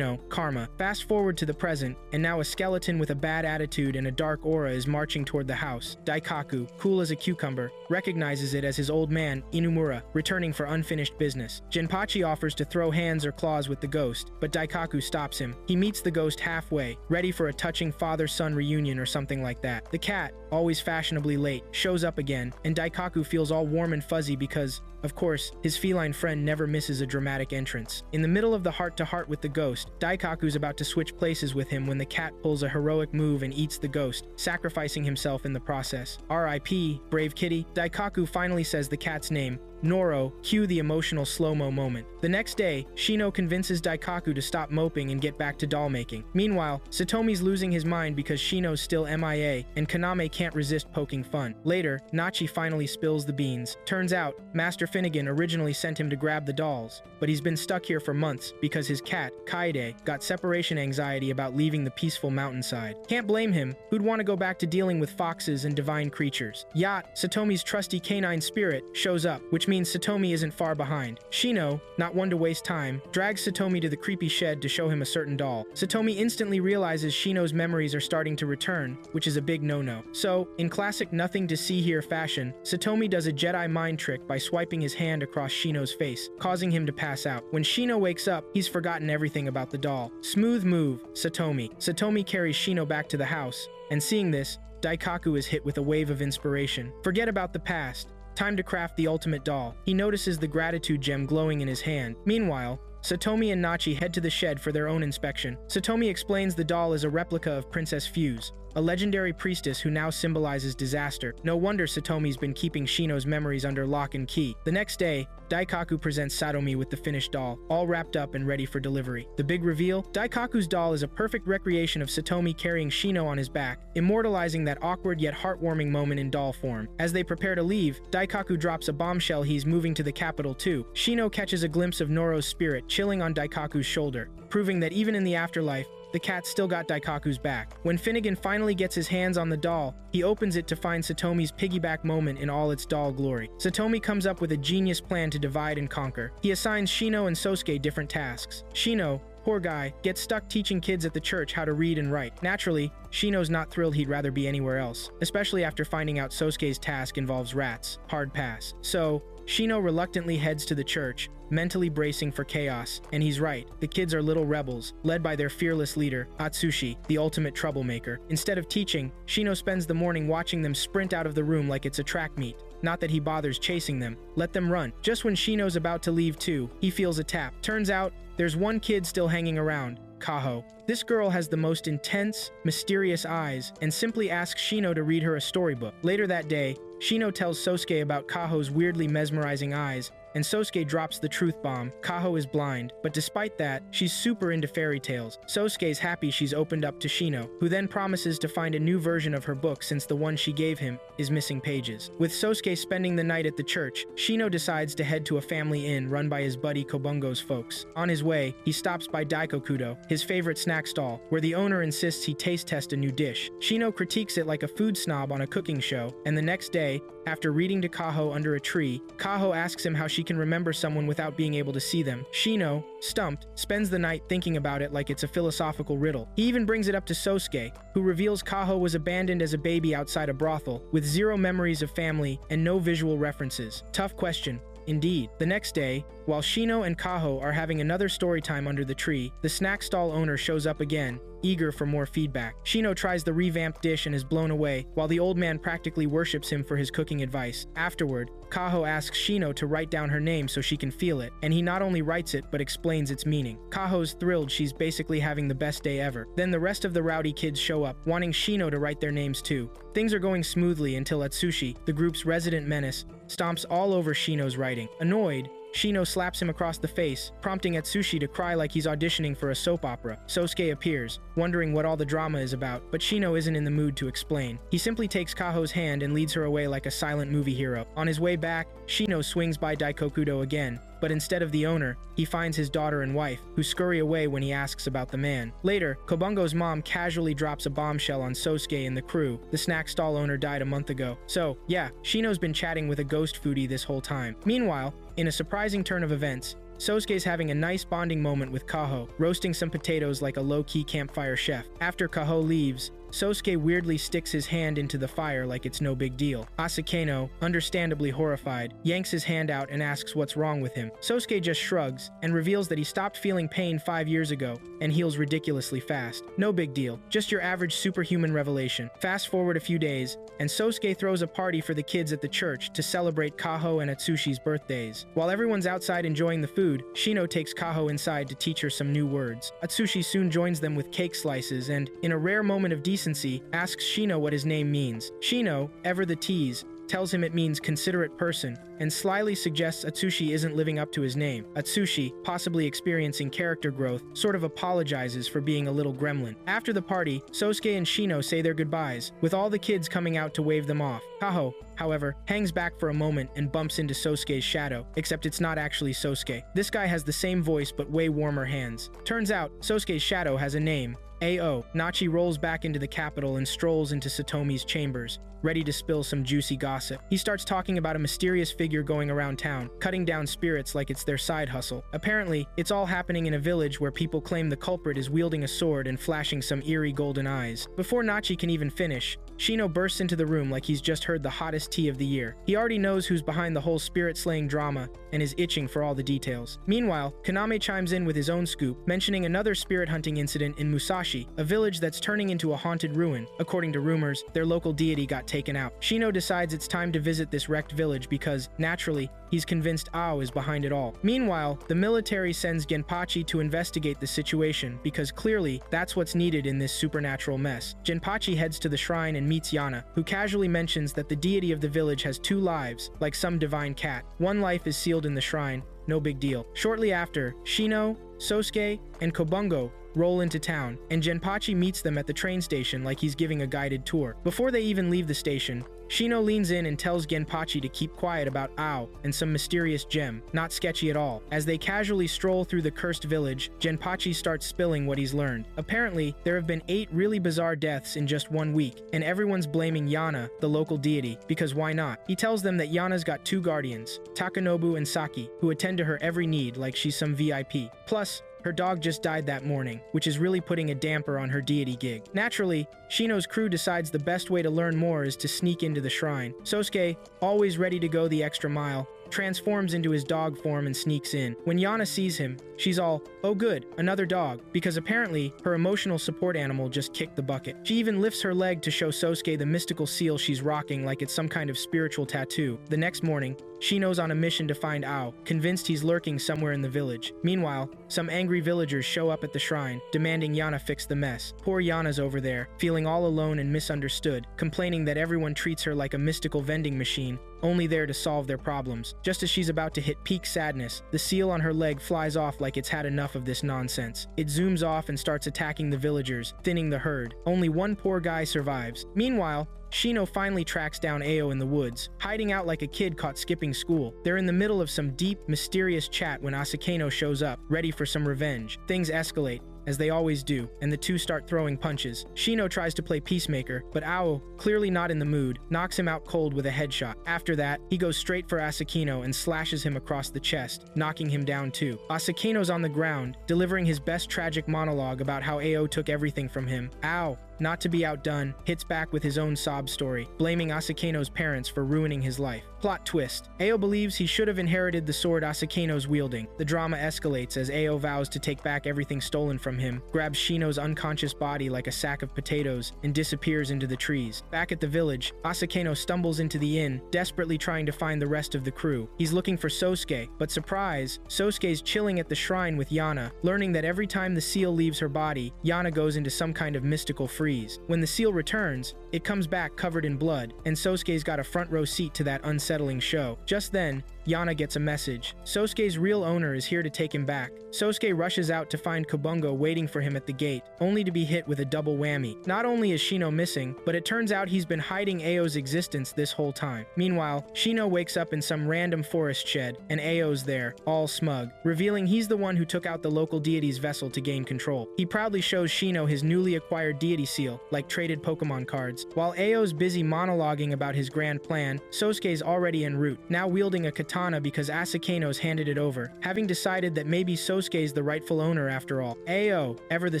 karma. Fast forward to the present, and now a skeleton with a bad attitude and a dark aura is marching toward the house. Daikaku, cool as a cucumber, recognizes it as his old man, Inumura, returning for unfinished business. Jinpachi offers to throw hands or claws with the ghost, but Daikaku stops him. He meets the ghost halfway, ready for a touching father-son reunion or something like that. The cat, always fashionably late, shows up again, and Daikaku feels all warm and fuzzy because, of course, his feline friend never misses a dramatic entrance. In the middle of the heart-to-heart with the ghost, Daikaku's about to switch places with him when the cat pulls a heroic move and eats the ghost, sacrificing himself in the process. R.I.P., brave kitty. Daikaku finally says the cat's name, Noro, cue the emotional slow-mo moment. The next day, Shino convinces Daikaku to stop moping and get back to doll making. Meanwhile, Satomi's losing his mind because Shino's still MIA, and Kaname can't resist poking fun. Later, Nachi finally spills the beans. Turns out, Master Finnegan originally sent him to grab the dolls, but he's been stuck here for months because his cat, Kaede, got separation anxiety about leaving the peaceful mountainside. Can't blame him, who'd want to go back to dealing with foxes and divine creatures. Yacht, Satomi's trusty canine spirit, shows up, which means Satomi isn't far behind. Shino, not one to waste time, drags Satomi to the creepy shed to show him a certain doll. Satomi instantly realizes Shino's memories are starting to return, which is a big no-no. So, in classic nothing to see here fashion, Satomi does a Jedi mind trick by swiping his hand across Shino's face, causing him to pass out. When Shino wakes up, he's forgotten everything about the doll. Smooth move, Satomi. Satomi carries Shino back to the house, and seeing this, Daikaku is hit with a wave of inspiration. Forget about the past. Time to craft the ultimate doll. He notices the gratitude gem glowing in his hand. Meanwhile, Satomi and Nachi head to the shed for their own inspection. Satomi explains the doll is a replica of Princess Fuse, a legendary priestess who now symbolizes disaster. No wonder Satomi's been keeping Shino's memories under lock and key. The next day, Daikaku presents Satomi with the finished doll, all wrapped up and ready for delivery. The big reveal? Daikaku's doll is a perfect recreation of Satomi carrying Shino on his back, immortalizing that awkward yet heartwarming moment in doll form. As they prepare to leave, Daikaku drops a bombshell he's moving to the capital too. Shino catches a glimpse of Noro's spirit chilling on Daikaku's shoulder, proving that even in the afterlife, the cat still got Daikaku's back. When Finnegan finally gets his hands on the doll, he opens it to find Satomi's piggyback moment in all its doll glory. Satomi comes up with a genius plan to divide and conquer. He assigns Shino and Sosuke different tasks. Shino, poor guy, gets stuck teaching kids at the church how to read and write. Naturally, Shino's not thrilled he'd rather be anywhere else, especially after finding out Sosuke's task involves rats. Hard pass. So, Shino reluctantly heads to the church, mentally bracing for chaos, and he's right, the kids are little rebels, led by their fearless leader, Atsushi, the ultimate troublemaker. Instead of teaching, Shino spends the morning watching them sprint out of the room like it's a track meet. Not that he bothers chasing them, let them run. Just when Shino's about to leave too, he feels a tap. Turns out, there's one kid still hanging around, Kaho. This girl has the most intense, mysterious eyes, and simply asks Shino to read her a storybook. Later that day, Shino tells Sosuke about Kaho's weirdly mesmerizing eyes, and Sosuke drops the truth bomb. Kaho is blind, but despite that, she's super into fairy tales. Sosuke's happy she's opened up to Shino, who then promises to find a new version of her book since the one she gave him is missing pages. With Sosuke spending the night at the church, Shino decides to head to a family inn run by his buddy Kobungo's folks. On his way, he stops by Daikokudo, his favorite snack stall, where the owner insists he taste test a new dish. Shino critiques it like a food snob on a cooking show, and the next day, After reading to Kaho under a tree, Kaho asks him how she can remember someone without being able to see them. Shino, stumped, spends the night thinking about it like it's a philosophical riddle. He even brings it up to Sosuke, who reveals Kaho was abandoned as a baby outside a brothel, with zero memories of family and no visual references. Tough question. Indeed. The next day, while Shino and Kaho are having another story time under the tree, the snack stall owner shows up again, eager for more feedback. Shino tries the revamped dish and is blown away, while the old man practically worships him for his cooking advice. Afterward, Kaho asks Shino to write down her name so she can feel it, and he not only writes it but explains its meaning. Kaho's thrilled she's basically having the best day ever. Then the rest of the rowdy kids show up, wanting Shino to write their names too. Things are going smoothly until Atsushi, the group's resident menace, stomps all over Shino's writing. Annoyed, Shino slaps him across the face, prompting Atsushi to cry like he's auditioning for a soap opera. Sosuke appears, wondering what all the drama is about, but Shino isn't in the mood to explain. He simply takes Kaho's hand and leads her away like a silent movie hero. On his way back, Shino swings by Daikokudo again, but instead of the owner, he finds his daughter and wife, who scurry away when he asks about the man. Later, Kobungo's mom casually drops a bombshell on Sosuke and the crew. The snack stall owner died a month ago. So, yeah, Shino's been chatting with a ghost foodie this whole time. Meanwhile, in a surprising turn of events, Sosuke's having a nice bonding moment with Kaho, roasting some potatoes like a low-key campfire chef. After Kaho leaves, Sosuke weirdly sticks his hand into the fire like it's no big deal. Asakeno, understandably horrified, yanks his hand out and asks what's wrong with him. Sosuke just shrugs and reveals that he stopped feeling pain 5 years ago and heals ridiculously fast. No big deal, just your average superhuman revelation. Fast forward a few days, and Sosuke throws a party for the kids at the church to celebrate Kaho and Atsushi's birthdays. While everyone's outside enjoying the food, Shino takes Kaho inside to teach her some new words. Atsushi soon joins them with cake slices and, in a rare moment of decency, asks Shino what his name means. Shino, ever the tease, tells him it means considerate person, and slyly suggests Atsushi isn't living up to his name. Atsushi, possibly experiencing character growth, sort of apologizes for being a little gremlin. After the party, Sosuke and Shino say their goodbyes, with all the kids coming out to wave them off. Kaho, however, hangs back for a moment and bumps into Sosuke's shadow, except it's not actually Sosuke. This guy has the same voice but way warmer hands. Turns out, Sosuke's shadow has a name. A.O. Nachi rolls back into the capital and strolls into Satomi's chambers, ready to spill some juicy gossip. He starts talking about a mysterious figure going around town, cutting down spirits like it's their side hustle. Apparently, it's all happening in a village where people claim the culprit is wielding a sword and flashing some eerie golden eyes. Before Nachi can even finish, Shino bursts into the room like he's just heard the hottest tea of the year. He already knows who's behind the whole spirit-slaying drama and is itching for all the details. Meanwhile, Kaname chimes in with his own scoop, mentioning another spirit-hunting incident in Musashi, a village that's turning into a haunted ruin. According to rumors, their local deity got taken out. Shino decides it's time to visit this wrecked village because, naturally, he's convinced Ao is behind it all. Meanwhile, the military sends Genpachi to investigate the situation because clearly that's what's needed in this supernatural mess. Genpachi heads to the shrine and meets Yana, who casually mentions that the deity of the village has 2 lives, like some divine cat. One life is sealed in the shrine, no big deal. Shortly after, Shino, Sosuke, and Kobungo roll into town, and Genpachi meets them at the train station like he's giving a guided tour. Before they even leave the station, Shino leans in and tells Genpachi to keep quiet about Ao and some mysterious gem, not sketchy at all. As they casually stroll through the cursed village, Genpachi starts spilling what he's learned. Apparently, there have been 8 really bizarre deaths in just 1 week, and everyone's blaming Yana, the local deity, because why not? He tells them that Yana's got 2 guardians, Takanobu and Saki, who attend to her every need like she's some VIP. Plus, her dog just died that morning, which is really putting a damper on her deity gig. Naturally, Shino's crew decides the best way to learn more is to sneak into the shrine. Sosuke, always ready to go the extra mile, transforms into his dog form and sneaks in. When Yana sees him, she's all, "Oh good, another dog," because apparently her emotional support animal just kicked the bucket. She even lifts her leg to show Sosuke the mystical seal she's rocking like it's some kind of spiritual tattoo. The next morning, Shino's on a mission to find Ao, convinced he's lurking somewhere in the village. Meanwhile, some angry villagers show up at the shrine, demanding Yana fix the mess. Poor Yana's over there, feeling all alone and misunderstood, complaining that everyone treats her like a mystical vending machine, only there to solve their problems. Just as she's about to hit peak sadness, the seal on her leg flies off like it's had enough of this nonsense. It zooms off and starts attacking the villagers, thinning the herd. Only one poor guy survives. Meanwhile, Shino finally tracks down Ao in the woods, hiding out like a kid caught skipping school. They're in the middle of some deep, mysterious chat when Asakeno shows up, ready for some revenge. Things escalate, as they always do, and the two start throwing punches. Shino tries to play peacemaker, but Ao, clearly not in the mood, knocks him out cold with a headshot. After that, he goes straight for Asakino and slashes him across the chest, knocking him down too. Asakino's on the ground, delivering his best tragic monologue about how Ao took everything from him. Ao, not to be outdone, hits back with his own sob story, blaming Asakino's parents for ruining his life. Plot twist. Ao believes he should have inherited the sword Asakino's wielding. The drama escalates as Ao vows to take back everything stolen from him, grabs Shino's unconscious body like a sack of potatoes, and disappears into the trees. Back at the village, Asakino stumbles into the inn, desperately trying to find the rest of the crew. He's looking for Sosuke, but surprise, Sosuke's chilling at the shrine with Yana, learning that every time the seal leaves her body, Yana goes into some kind of mystical freeze. When the seal returns, it comes back covered in blood, and Sosuke's got a front row seat to that unsettling show. Just then, Yana gets a message. Sosuke's real owner is here to take him back. Sosuke rushes out to find Kobungo waiting for him at the gate, only to be hit with a double whammy. Not only is Shino missing, but it turns out he's been hiding Ao's existence this whole time. Meanwhile, Shino wakes up in some random forest shed, and Ao's there, all smug, revealing he's the one who took out the local deity's vessel to gain control. He proudly shows Shino his newly acquired deity seal, like traded Pokemon cards. While Ao's busy monologuing about his grand plan, Sosuke's already en route, now wielding a katana because Asakino's handed it over, having decided that maybe Sosuke's the rightful owner after all. Ao, ever the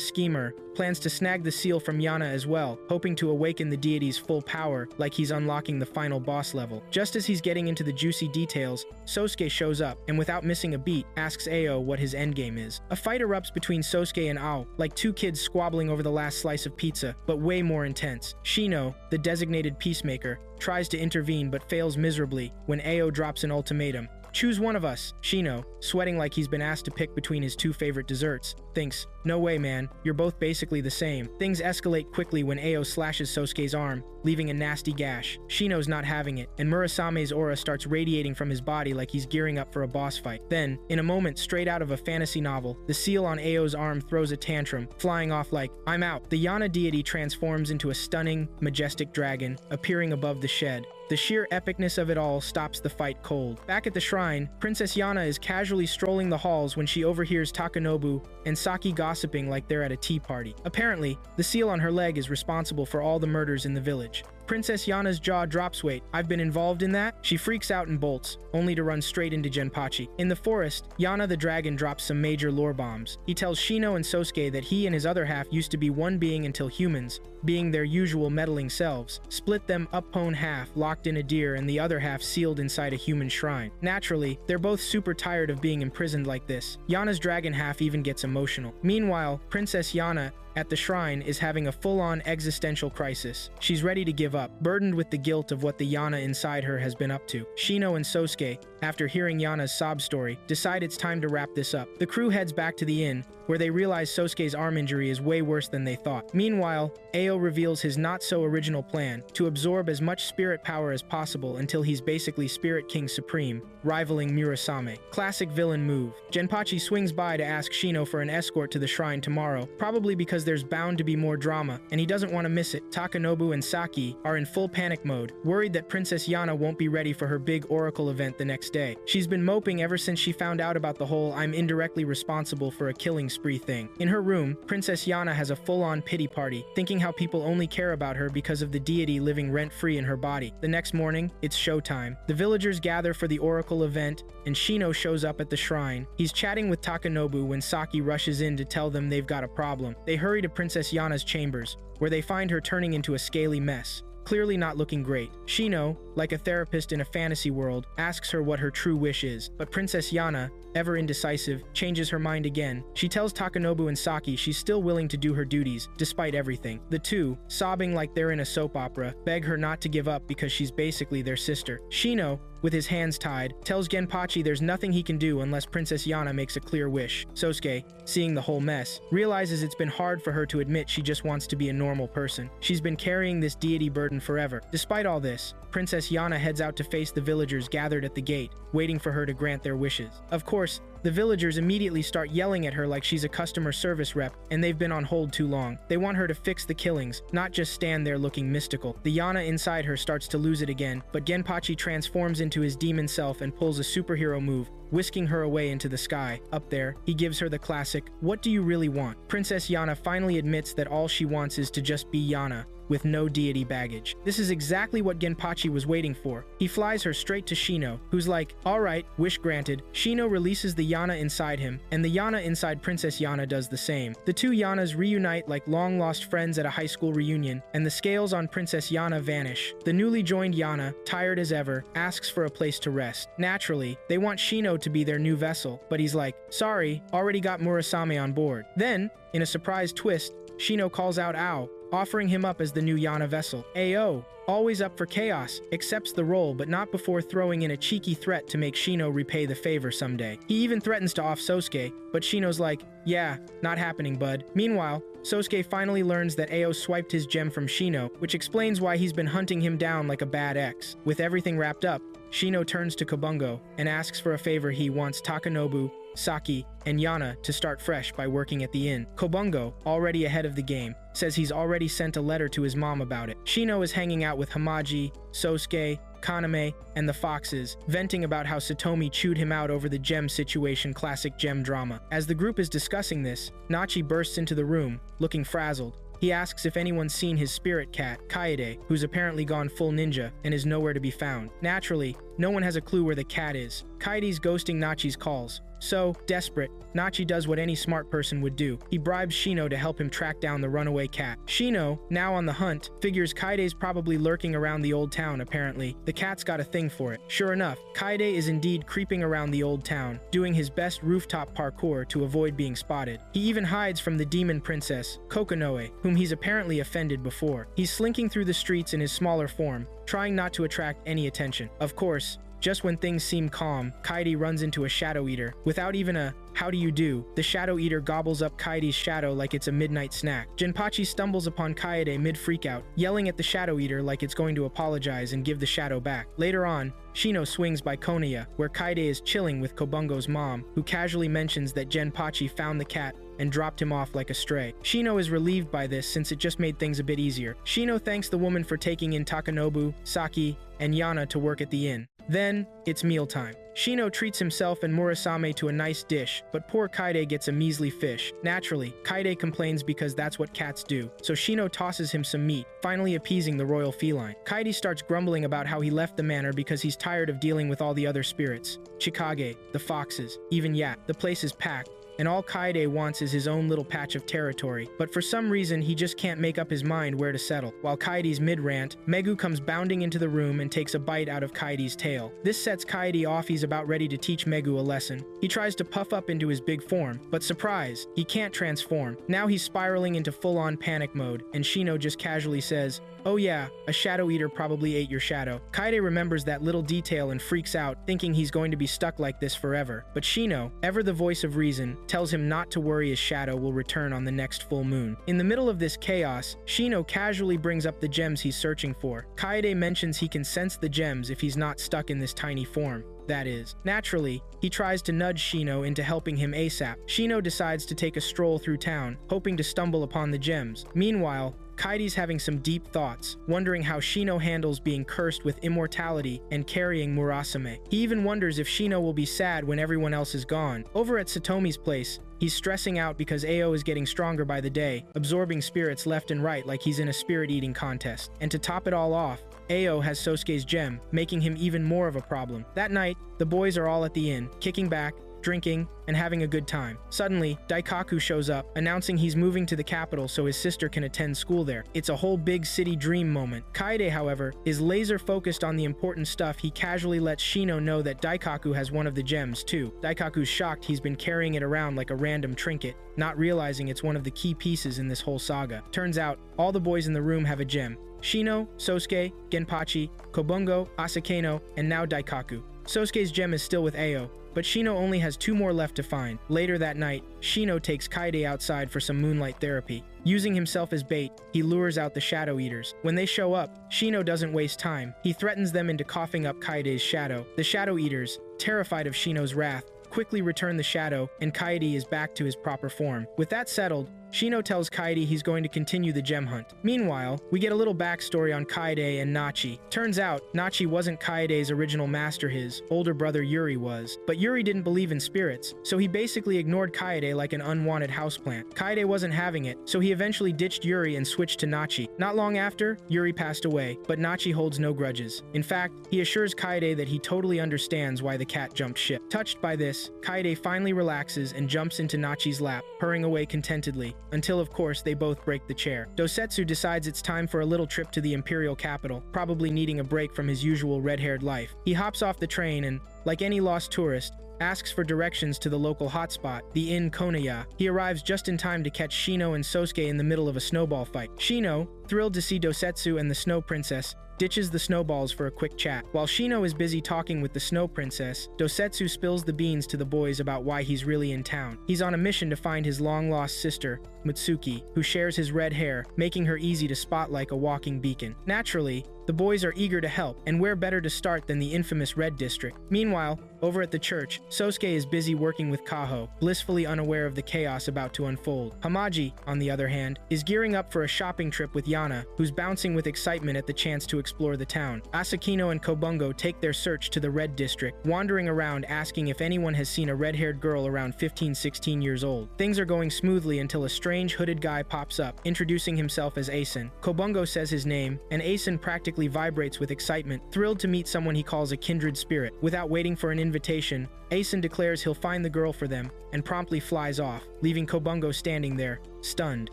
schemer, plans to snag the seal from Yana as well, hoping to awaken the deity's full power like he's unlocking the final boss level. Just as he's getting into the juicy details, Sosuke shows up, and without missing a beat, asks Ao what his endgame is. A fight erupts between Sosuke and Ao, like two kids squabbling over the last slice of pizza, but way more intense. Shino, the designated peacemaker, tries to intervene but fails miserably when Ao drops an ultimatum. Choose one of us. Shino, sweating like he's been asked to pick between his two favorite desserts, thinks, no way man, you're both basically the same. Things escalate quickly when Ao slashes Sosuke's arm, leaving a nasty gash. Shino's not having it, and Murasame's aura starts radiating from his body like he's gearing up for a boss fight. Then, in a moment straight out of a fantasy novel, the seal on Ao's arm throws a tantrum, flying off like, I'm out. The Yana deity transforms into a stunning, majestic dragon, appearing above the shed. The sheer epicness of it all stops the fight cold. Back at the shrine, Princess Yana is casually strolling the halls when she overhears Takanobu and Saki gossiping like they're at a tea party. Apparently, the seal on her leg is responsible for all the murders in the village. Princess Yana's jaw drops. Wait, I've been involved in that? She freaks out and bolts, only to run straight into Genpachi. In the forest, Yana the dragon drops some major lore bombs. He tells Shino and Sosuke that he and his other half used to be one being until humans, being their usual meddling selves, split them upon half, locked in a deer, and the other half sealed inside a human shrine. Naturally, they're both super tired of being imprisoned like this. Yana's dragon half even gets emotional. Meanwhile, Princess Yana at the shrine is having a full-on existential crisis. She's ready to give up, burdened with the guilt of what the Yana inside her has been up to. Shino and Sosuke, after hearing Yana's sob story, decide it's time to wrap this up. The crew heads back to the inn, where they realize Sosuke's arm injury is way worse than they thought. Meanwhile, Ao reveals his not-so-original plan, to absorb as much spirit power as possible until he's basically Spirit King Supreme, rivaling Murasame. Classic villain move. Genpachi swings by to ask Shino for an escort to the shrine tomorrow, probably because there's bound to be more drama, and he doesn't want to miss it. Takanobu and Saki are in full panic mode, worried that Princess Yana won't be ready for her big oracle event the next day. She's been moping ever since she found out about the whole I'm indirectly responsible for a killing spree thing. In her room, Princess Yana has a full-on pity party, thinking how people only care about her because of the deity living rent-free in her body. The next morning, it's showtime. The villagers gather for the oracle event, and Shino shows up at the shrine. He's chatting with Takanobu when Saki rushes in to tell them they've got a problem. They hurry to Princess Yana's chambers, where they find her turning into a scaly mess, clearly not looking great. Shino, like a therapist in a fantasy world, asks her what her true wish is, but Princess Yana, ever indecisive, changes her mind again. She tells Takanobu and Saki she's still willing to do her duties, despite everything. The two, sobbing like they're in a soap opera, beg her not to give up because she's basically their sister. Shino, with his hands tied, tells Genpachi there's nothing he can do unless Princess Yana makes a clear wish. Sosuke, seeing the whole mess, realizes it's been hard for her to admit she just wants to be a normal person. She's been carrying this deity burden forever. Despite all this, Princess Yana heads out to face the villagers gathered at the gate, waiting for her to grant their wishes. Of course, the villagers immediately start yelling at her like she's a customer service rep and they've been on hold too long. They want her to fix the killings, not just stand there looking mystical. The Yana inside her starts to lose it again, but Genpachi transforms into his demon self and pulls a superhero move, whisking her away into the sky. Up there, he gives her the classic, "What do you really want?" Princess Yana finally admits that all she wants is to just be Yana, with no deity baggage. This is exactly what Genpachi was waiting for. He flies her straight to Shino, who's like, "Alright, wish granted." Shino releases the Yana inside him, and the Yana inside Princess Yana does the same. The two Yanas reunite like long-lost friends at a high school reunion, and the scales on Princess Yana vanish. The newly joined Yana, tired as ever, asks for a place to rest. Naturally, they want Shino to be their new vessel, but he's like, "Sorry, already got Murasame on board." Then, in a surprise twist, Shino calls out Ao, offering him up as the new Yana vessel. Ao, always up for chaos, accepts the role but not before throwing in a cheeky threat to make Shino repay the favor someday. He even threatens to off Sosuke, but Shino's like, "Yeah, not happening, bud." Meanwhile, Sosuke finally learns that Ao swiped his gem from Shino, which explains why he's been hunting him down like a bad ex. With everything wrapped up, Shino turns to Kobungo and asks for a favor. He wants Takanobu, Saki, and Yana to start fresh by working at the inn. Kobungo, already ahead of the game, says he's already sent a letter to his mom about it. Shino is hanging out with Hamaji, Sosuke, Kaname, and the Foxes, venting about how Satomi chewed him out over the gem situation. Classic gem drama. As the group is discussing this, Nachi bursts into the room, looking frazzled. He asks if anyone's seen his spirit cat, Kaede, who's apparently gone full ninja and is nowhere to be found. Naturally, no one has a clue where the cat is. Kaede's ghosting Nachi's calls. So, desperate, Nachi does what any smart person would do. He bribes Shino to help him track down the runaway cat. Shino, now on the hunt, figures Kaede's probably lurking around the old town apparently. The cat's got a thing for it. Sure enough, Kaede is indeed creeping around the old town, doing his best rooftop parkour to avoid being spotted. He even hides from the demon princess, Kokonoe, whom he's apparently offended before. He's slinking through the streets in his smaller form, trying not to attract any attention. Of course, just when things seem calm, Kaede runs into a Shadow Eater. Without even a "how do you do," the Shadow Eater gobbles up Kaede's shadow like it's a midnight snack. Jinpachi stumbles upon Kaede mid-freakout, yelling at the Shadow Eater like it's going to apologize and give the shadow back. Later on, Shino swings by Konoya, where Kaede is chilling with Kobungo's mom, who casually mentions that Jinpachi found the cat and dropped him off like a stray. Shino is relieved by this since it just made things a bit easier. Shino thanks the woman for taking in Takanobu, Saki, and Yana to work at the inn. Then, it's mealtime. Shino treats himself and Murasame to a nice dish, but poor Kaede gets a measly fish. Naturally, Kaede complains because that's what cats do, so Shino tosses him some meat, finally appeasing the royal feline. Kaede starts grumbling about how he left the manor because he's tired of dealing with all the other spirits. Chikage, the foxes, even Yat. The place is packed, and all Kaede wants is his own little patch of territory, but for some reason he just can't make up his mind where to settle. While Kaede's mid-rant, Megu comes bounding into the room and takes a bite out of Kaede's tail. This sets Kaede off. He's about ready to teach Megu a lesson. He tries to puff up into his big form, but surprise, he can't transform. Now he's spiraling into full-on panic mode, and Shino just casually says, "Oh yeah, a Shadow Eater probably ate your shadow." Kaede remembers that little detail and freaks out, thinking he's going to be stuck like this forever. But Shino, ever the voice of reason, tells him not to worry, his shadow will return on the next full moon. In the middle of this chaos, Shino casually brings up the gems he's searching for. Kaede mentions he can sense the gems if he's not stuck in this tiny form. That is. Naturally, he tries to nudge Shino into helping him ASAP. Shino decides to take a stroll through town, hoping to stumble upon the gems. Meanwhile, Kaede's having some deep thoughts, wondering how Shino handles being cursed with immortality and carrying Murasame. He even wonders if Shino will be sad when everyone else is gone. Over at Satomi's place, he's stressing out because Ao is getting stronger by the day, absorbing spirits left and right like he's in a spirit-eating contest. And to top it all off, Ao has Sosuke's gem, making him even more of a problem. That night, the boys are all at the inn, kicking back, drinking, and having a good time. Suddenly, Daikaku shows up, announcing he's moving to the capital so his sister can attend school there. It's a whole big city dream moment. Kaede, however, is laser focused on the important stuff. He casually lets Shino know that Daikaku has one of the gems too. Daikaku's shocked he's been carrying it around like a random trinket, not realizing it's one of the key pieces in this whole saga. Turns out, all the boys in the room have a gem. Shino, Sosuke, Genpachi, Kobungo, Asakeno, and now Daikaku. Sosuke's gem is still with Ao, but Shino only has 2 more left to find. Later that night, Shino takes Kaede outside for some moonlight therapy. Using himself as bait, he lures out the Shadow Eaters. When they show up, Shino doesn't waste time. He threatens them into coughing up Kaede's shadow. The Shadow Eaters, terrified of Shino's wrath, quickly return the shadow, and Kaede is back to his proper form. With that settled, Shino tells Kaede he's going to continue the gem hunt. Meanwhile, we get a little backstory on Kaede and Nachi. Turns out, Nachi wasn't Kaede's original master, his older brother Yuri was. But Yuri didn't believe in spirits, so he basically ignored Kaede like an unwanted houseplant. Kaede wasn't having it, so he eventually ditched Yuri and switched to Nachi. Not long after, Yuri passed away, but Nachi holds no grudges. In fact, he assures Kaede that he totally understands why the cat jumped ship. Touched by this, Kaede finally relaxes and jumps into Nachi's lap, purring away contentedly, until of course they both break the chair. Dosetsu decides it's time for a little trip to the imperial capital, probably needing a break from his usual red-haired life. He hops off the train and, like any lost tourist, asks for directions to the local hotspot, the Inn Konaya. He arrives just in time to catch Shino and Sosuke in the middle of a snowball fight. Shino, thrilled to see Dosetsu and the Snow Princess, ditches the snowballs for a quick chat. While Shino is busy talking with the Snow Princess, Dosetsu spills the beans to the boys about why he's really in town. He's on a mission to find his long-lost sister, Mutsuki, who shares his red hair, making her easy to spot like a walking beacon. Naturally, the boys are eager to help, and where better to start than the infamous Red District? Meanwhile, over at the church, Sosuke is busy working with Kaho, blissfully unaware of the chaos about to unfold. Hamaji, on the other hand, is gearing up for a shopping trip with Yana, who's bouncing with excitement at the chance to explore the town. Asakino and Kobungo take their search to the Red District, wandering around asking if anyone has seen a red-haired girl around 15-16 years old. Things are going smoothly until a strange hooded guy pops up, introducing himself as Asen. Kobungo says his name, and Asen practically vibrates with excitement, thrilled to meet someone he calls a kindred spirit. Without waiting for an invitation, Asen declares he'll find the girl for them, and promptly flies off, leaving Kobungo standing there, stunned.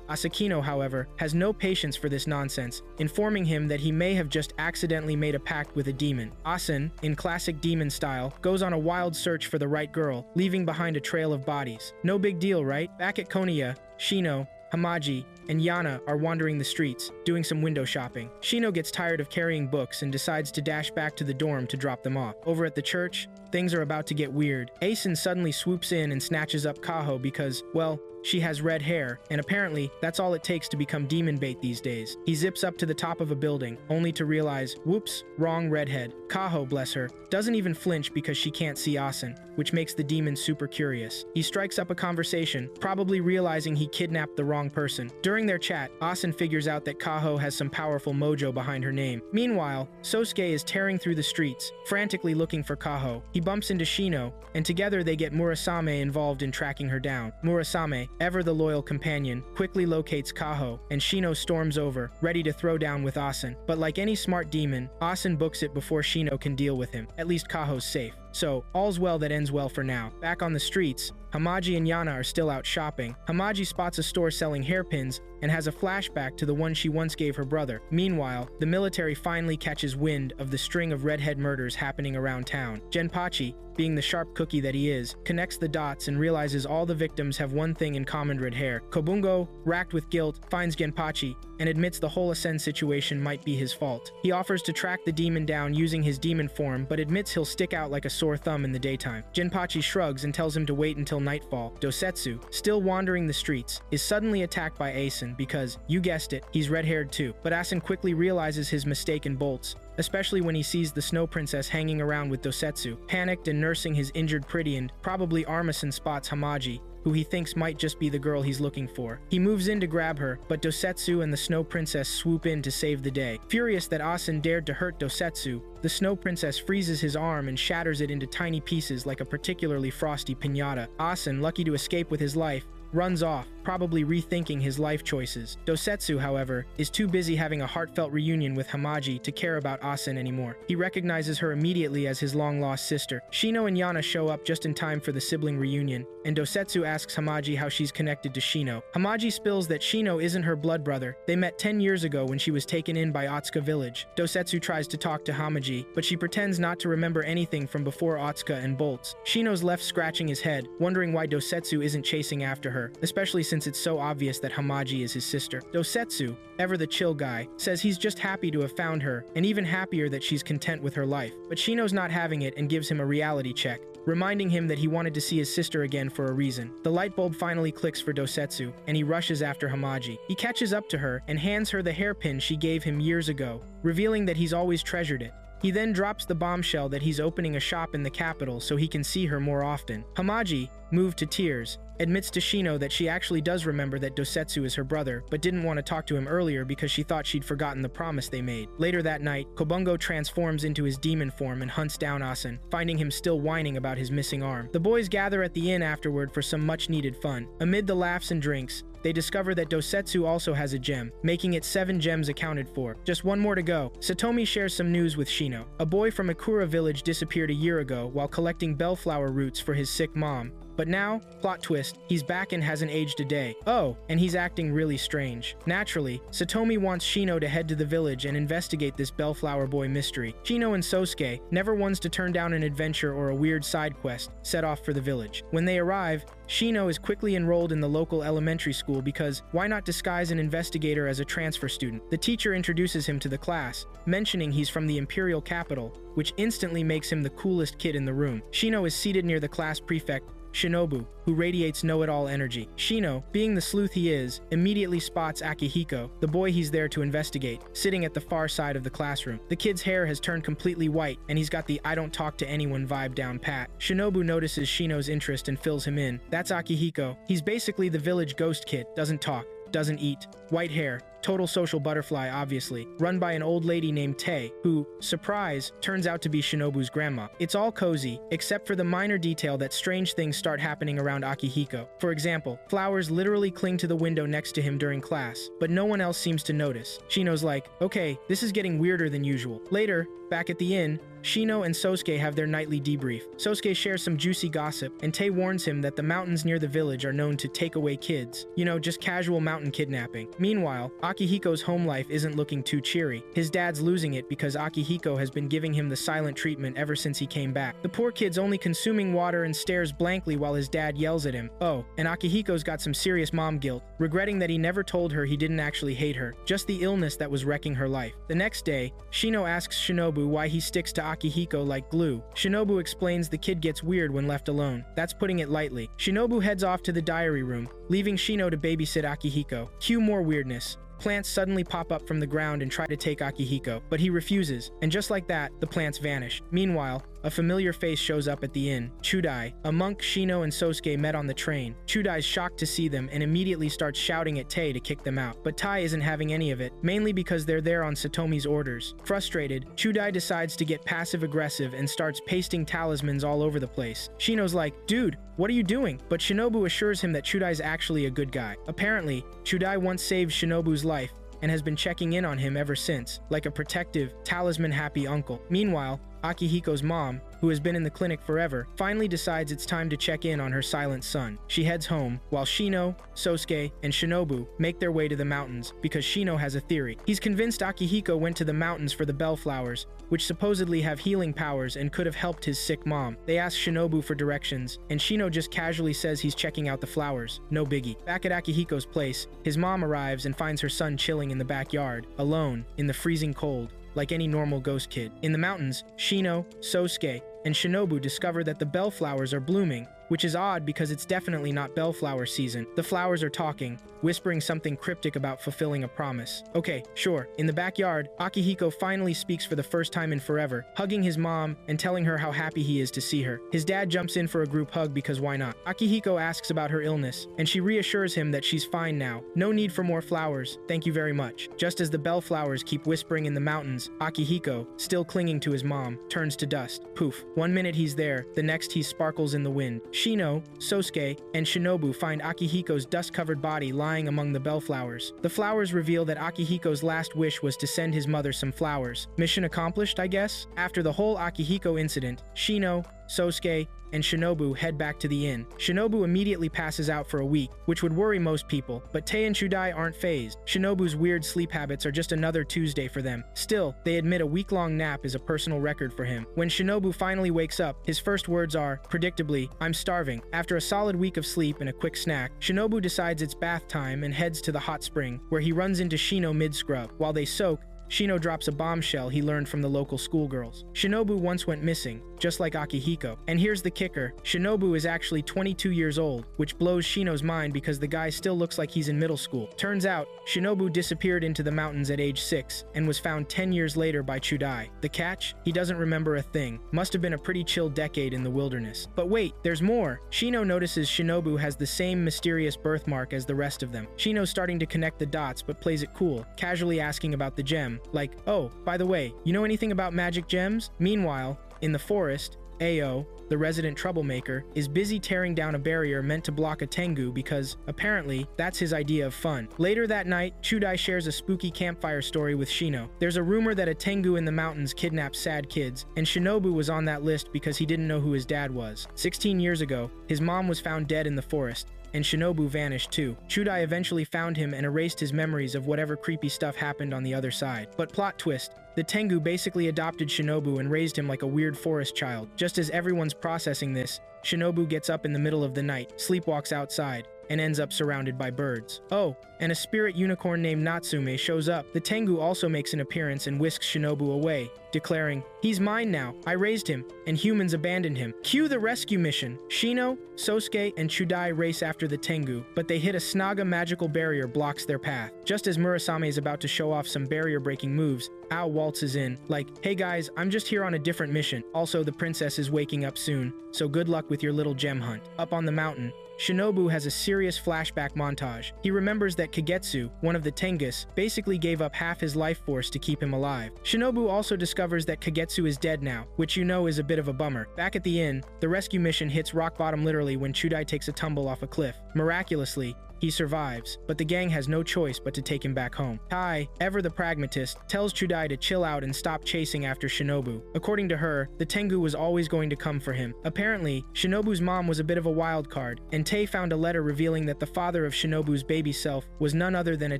Asakino, however, has no patience for this nonsense, informing him that he may have just accidentally made a pact with a demon. Asen, in classic demon style, goes on a wild search for the right girl, leaving behind a trail of bodies. No big deal, right? Back at Konoha, Shino, Hamaji, and Yana are wandering the streets, doing some window shopping. Shino gets tired of carrying books and decides to dash back to the dorm to drop them off. Over at the church, things are about to get weird. Asen suddenly swoops in and snatches up Kaho because, well, she has red hair, and apparently, that's all it takes to become demon bait these days. He zips up to the top of a building, only to realize, whoops, wrong redhead. Kaho, bless her, doesn't even flinch because she can't see Asen, which makes the demon super curious. He strikes up a conversation, probably realizing he kidnapped the wrong person. During their chat, Asen figures out that Kaho has some powerful mojo behind her name. Meanwhile, Sosuke is tearing through the streets, frantically looking for Kaho. He bumps into Shino, and together they get Murasame involved in tracking her down. Murasame, ever the loyal companion, quickly locates Kaho, and Shino storms over, ready to throw down with Asen. But like any smart demon, Asen books it before Shino can deal with him. At least Kaho's safe. So, all's well that ends well for now. Back on the streets, Hamaji and Yana are still out shopping. Hamaji spots a store selling hairpins and has a flashback to the one she once gave her brother. Meanwhile, the military finally catches wind of the string of redhead murders happening around town. Genpachi, being the sharp cookie that he is, connects the dots and realizes all the victims have one thing in common: red hair. Kobungo, racked with guilt, finds Genpachi and admits the whole Asen situation might be his fault. He offers to track the demon down using his demon form, but admits he'll stick out like a sore thumb in the daytime. Genpachi shrugs and tells him to wait until nightfall. Dosetsu, still wandering the streets, is suddenly attacked by Asen because, you guessed it, he's red-haired too. But Asen quickly realizes his mistake and bolts, especially when he sees the Snow Princess hanging around with Dosetsu. Panicked and nursing his injured pretty and probably Armisen spots Hamaji, who he thinks might just be the girl he's looking for. He moves in to grab her, but Dosetsu and the Snow Princess swoop in to save the day. Furious that Asen dared to hurt Dosetsu, the Snow Princess freezes his arm and shatters it into tiny pieces like a particularly frosty piñata. Asen, lucky to escape with his life, runs off, probably rethinking his life choices. Dosetsu, however, is too busy having a heartfelt reunion with Hamaji to care about Asen anymore. He recognizes her immediately as his long-lost sister. Shino and Yana show up just in time for the sibling reunion, and Dosetsu asks Hamaji how she's connected to Shino. Hamaji spills that Shino isn't her blood brother. They met 10 years ago when she was taken in by Otsuka village. Dosetsu tries to talk to Hamaji, but she pretends not to remember anything from before Otsuka and bolts. Shino's left scratching his head, wondering why Dosetsu isn't chasing after her, especially since it's so obvious that Hamaji is his sister. Dosetsu, ever the chill guy, says he's just happy to have found her, and even happier that she's content with her life. But Shino's not having it and gives him a reality check, reminding him that he wanted to see his sister again for a reason. The light bulb finally clicks for Dosetsu, and he rushes after Hamaji. He catches up to her and hands her the hairpin she gave him years ago, revealing that he's always treasured it. He then drops the bombshell that he's opening a shop in the capital so he can see her more often. Hamaji, moved to tears, admits to Shino that she actually does remember that Dosetsu is her brother, but didn't want to talk to him earlier because she thought she'd forgotten the promise they made. Later that night, Kobungo transforms into his demon form and hunts down Asen, finding him still whining about his missing arm. The boys gather at the inn afterward for some much-needed fun. Amid the laughs and drinks, they discover that Dosetsu also has a gem, making it 7 gems accounted for. Just one more to go. Satomi shares some news with Shino. A boy from Ikura village disappeared a year ago while collecting bellflower roots for his sick mom. But now, plot twist, he's back and hasn't aged a day. Oh, and he's acting really strange. Naturally, Satomi wants Shino to head to the village and investigate this bellflower boy mystery. Shino and Sosuke, never ones to turn down an adventure or a weird side quest, set off for the village. When they arrive, Shino is quickly enrolled in the local elementary school because why not disguise an investigator as a transfer student? The teacher introduces him to the class, mentioning he's from the imperial capital, which instantly makes him the coolest kid in the room. Shino is seated near the class prefect, Shinobu, who radiates know-it-all energy. Shino, being the sleuth he is, immediately spots Akihiko, the boy he's there to investigate, sitting at the far side of the classroom. The kid's hair has turned completely white, and he's got the I don't talk to anyone vibe down pat. Shinobu notices Shino's interest and fills him in. That's Akihiko. He's basically the village ghost kid. Doesn't talk, doesn't eat, white hair, total social butterfly obviously, run by an old lady named Tae, who, surprise, turns out to be Shinobu's grandma. It's all cozy, except for the minor detail that strange things start happening around Akihiko. For example, flowers literally cling to the window next to him during class, but no one else seems to notice. Shino's like, okay, this is getting weirder than usual. Later, back at the inn, Shino and Sosuke have their nightly debrief. Sosuke shares some juicy gossip, and Tae warns him that the mountains near the village are known to take away kids. You know, just casual mountain kidnapping. Meanwhile, Akihiko's home life isn't looking too cheery. His dad's losing it because Akihiko has been giving him the silent treatment ever since he came back. The poor kid's only consuming water and stares blankly while his dad yells at him. Oh, and Akihiko's got some serious mom guilt, regretting that he never told her he didn't actually hate her, just the illness that was wrecking her life. The next day, Shino asks Shinobu why he sticks to Akihiko like glue. Shinobu explains the kid gets weird when left alone. That's putting it lightly. Shinobu heads off to the diary room, leaving Shino to babysit Akihiko. Cue more weirdness. Plants suddenly pop up from the ground and try to take Akihiko, but he refuses, and just like that, the plants vanish. Meanwhile, a familiar face shows up at the inn. Chudai, a monk Shino and Sosuke met on the train. Chudai's shocked to see them and immediately starts shouting at Tae to kick them out, but Tai isn't having any of it, mainly because they're there on Satomi's orders. Frustrated, Chudai decides to get passive-aggressive and starts pasting talismans all over the place. Shino's like, dude, what are you doing? But Shinobu assures him that Chudai's actually a good guy. Apparently, Chudai once saved Shinobu's life and has been checking in on him ever since, like a protective, talisman-happy uncle. Meanwhile, Akihiko's mom, who has been in the clinic forever, finally decides it's time to check in on her silent son. She heads home, while Shino, Sosuke, and Shinobu make their way to the mountains, because Shino has a theory. He's convinced Akihiko went to the mountains for the bellflowers, which supposedly have healing powers and could have helped his sick mom. They ask Shinobu for directions, and Shino just casually says he's checking out the flowers. No biggie. Back at Akihiko's place, his mom arrives and finds her son chilling in the backyard, alone, in the freezing cold, like any normal ghost kid. In the mountains, Shino, Sosuke, and Shinobu discover that the bellflowers are blooming, which is odd because it's definitely not bellflower season. The flowers are talking, whispering something cryptic about fulfilling a promise. Okay, sure. In the backyard, Akihiko finally speaks for the first time in forever, hugging his mom and telling her how happy he is to see her. His dad jumps in for a group hug because why not? Akihiko asks about her illness, and she reassures him that she's fine now. No need for more flowers, thank you very much. Just as the bellflowers keep whispering in the mountains, Akihiko, still clinging to his mom, turns to dust. Poof. One minute he's there, the next he sparkles in the wind. Shino, Sosuke, and Shinobu find Akihiko's dust-covered body lying among the bellflowers. The flowers reveal that Akihiko's last wish was to send his mother some flowers. Mission accomplished, I guess? After the whole Akihiko incident, Shino, Sosuke, and Shinobu head back to the inn. Shinobu immediately passes out for a week, which would worry most people, but Tae and Chudai aren't fazed. Shinobu's weird sleep habits are just another Tuesday for them. Still, they admit a week-long nap is a personal record for him. When Shinobu finally wakes up, his first words are, predictably, I'm starving. After a solid week of sleep and a quick snack, Shinobu decides it's bath time and heads to the hot spring, where he runs into Shino mid-scrub. While they soak, Shino drops a bombshell he learned from the local schoolgirls. Shinobu once went missing, just like Akihiko. And here's the kicker, Shinobu is actually 22 years old, which blows Shino's mind because the guy still looks like he's in middle school. Turns out, Shinobu disappeared into the mountains at age 6 and was found 10 years later by Chudai. The catch? He doesn't remember a thing. Must have been a pretty chill decade in the wilderness. But wait, there's more! Shino notices Shinobu has the same mysterious birthmark as the rest of them. Shino's starting to connect the dots but plays it cool, casually asking about the gem, like, oh, by the way, you know anything about magic gems? Meanwhile, in the forest, Ao, the resident troublemaker, is busy tearing down a barrier meant to block a Tengu because, apparently, that's his idea of fun. Later that night, Chudai shares a spooky campfire story with Shino. There's a rumor that a Tengu in the mountains kidnaps sad kids, and Shinobu was on that list because he didn't know who his dad was. 16 years ago, his mom was found dead in the forest, and Shinobu vanished too. Chudai eventually found him and erased his memories of whatever creepy stuff happened on the other side. But plot twist, the Tengu basically adopted Shinobu and raised him like a weird forest child. Just as everyone's processing this, Shinobu gets up in the middle of the night, sleepwalks outside, and ends up surrounded by birds. Oh, and a spirit unicorn named Natsume shows up. The Tengu also makes an appearance and whisks Shinobu away, declaring, "He's mine now, I raised him, and humans abandoned him." Cue the rescue mission. Shino, Sosuke, and Chudai race after the Tengu, but they hit a Snaga magical barrier blocks their path. Just as Murasame is about to show off some barrier-breaking moves, Ao waltzes in, like, "Hey guys, I'm just here on a different mission. Also, the princess is waking up soon, so good luck with your little gem hunt." Up on the mountain, Shinobu has a serious flashback montage. He remembers that Kagetsu, one of the Tengus, basically gave up half his life force to keep him alive. Shinobu also discovers that Kagetsu is dead now, which you know is a bit of a bummer. Back at the inn, the rescue mission hits rock bottom literally when Chudai takes a tumble off a cliff. Miraculously, he survives, but the gang has no choice but to take him back home. Tai, ever the pragmatist, tells Chudai to chill out and stop chasing after Shinobu. According to her, the Tengu was always going to come for him. Apparently, Shinobu's mom was a bit of a wild card, and Tai found a letter revealing that the father of Shinobu's baby self was none other than a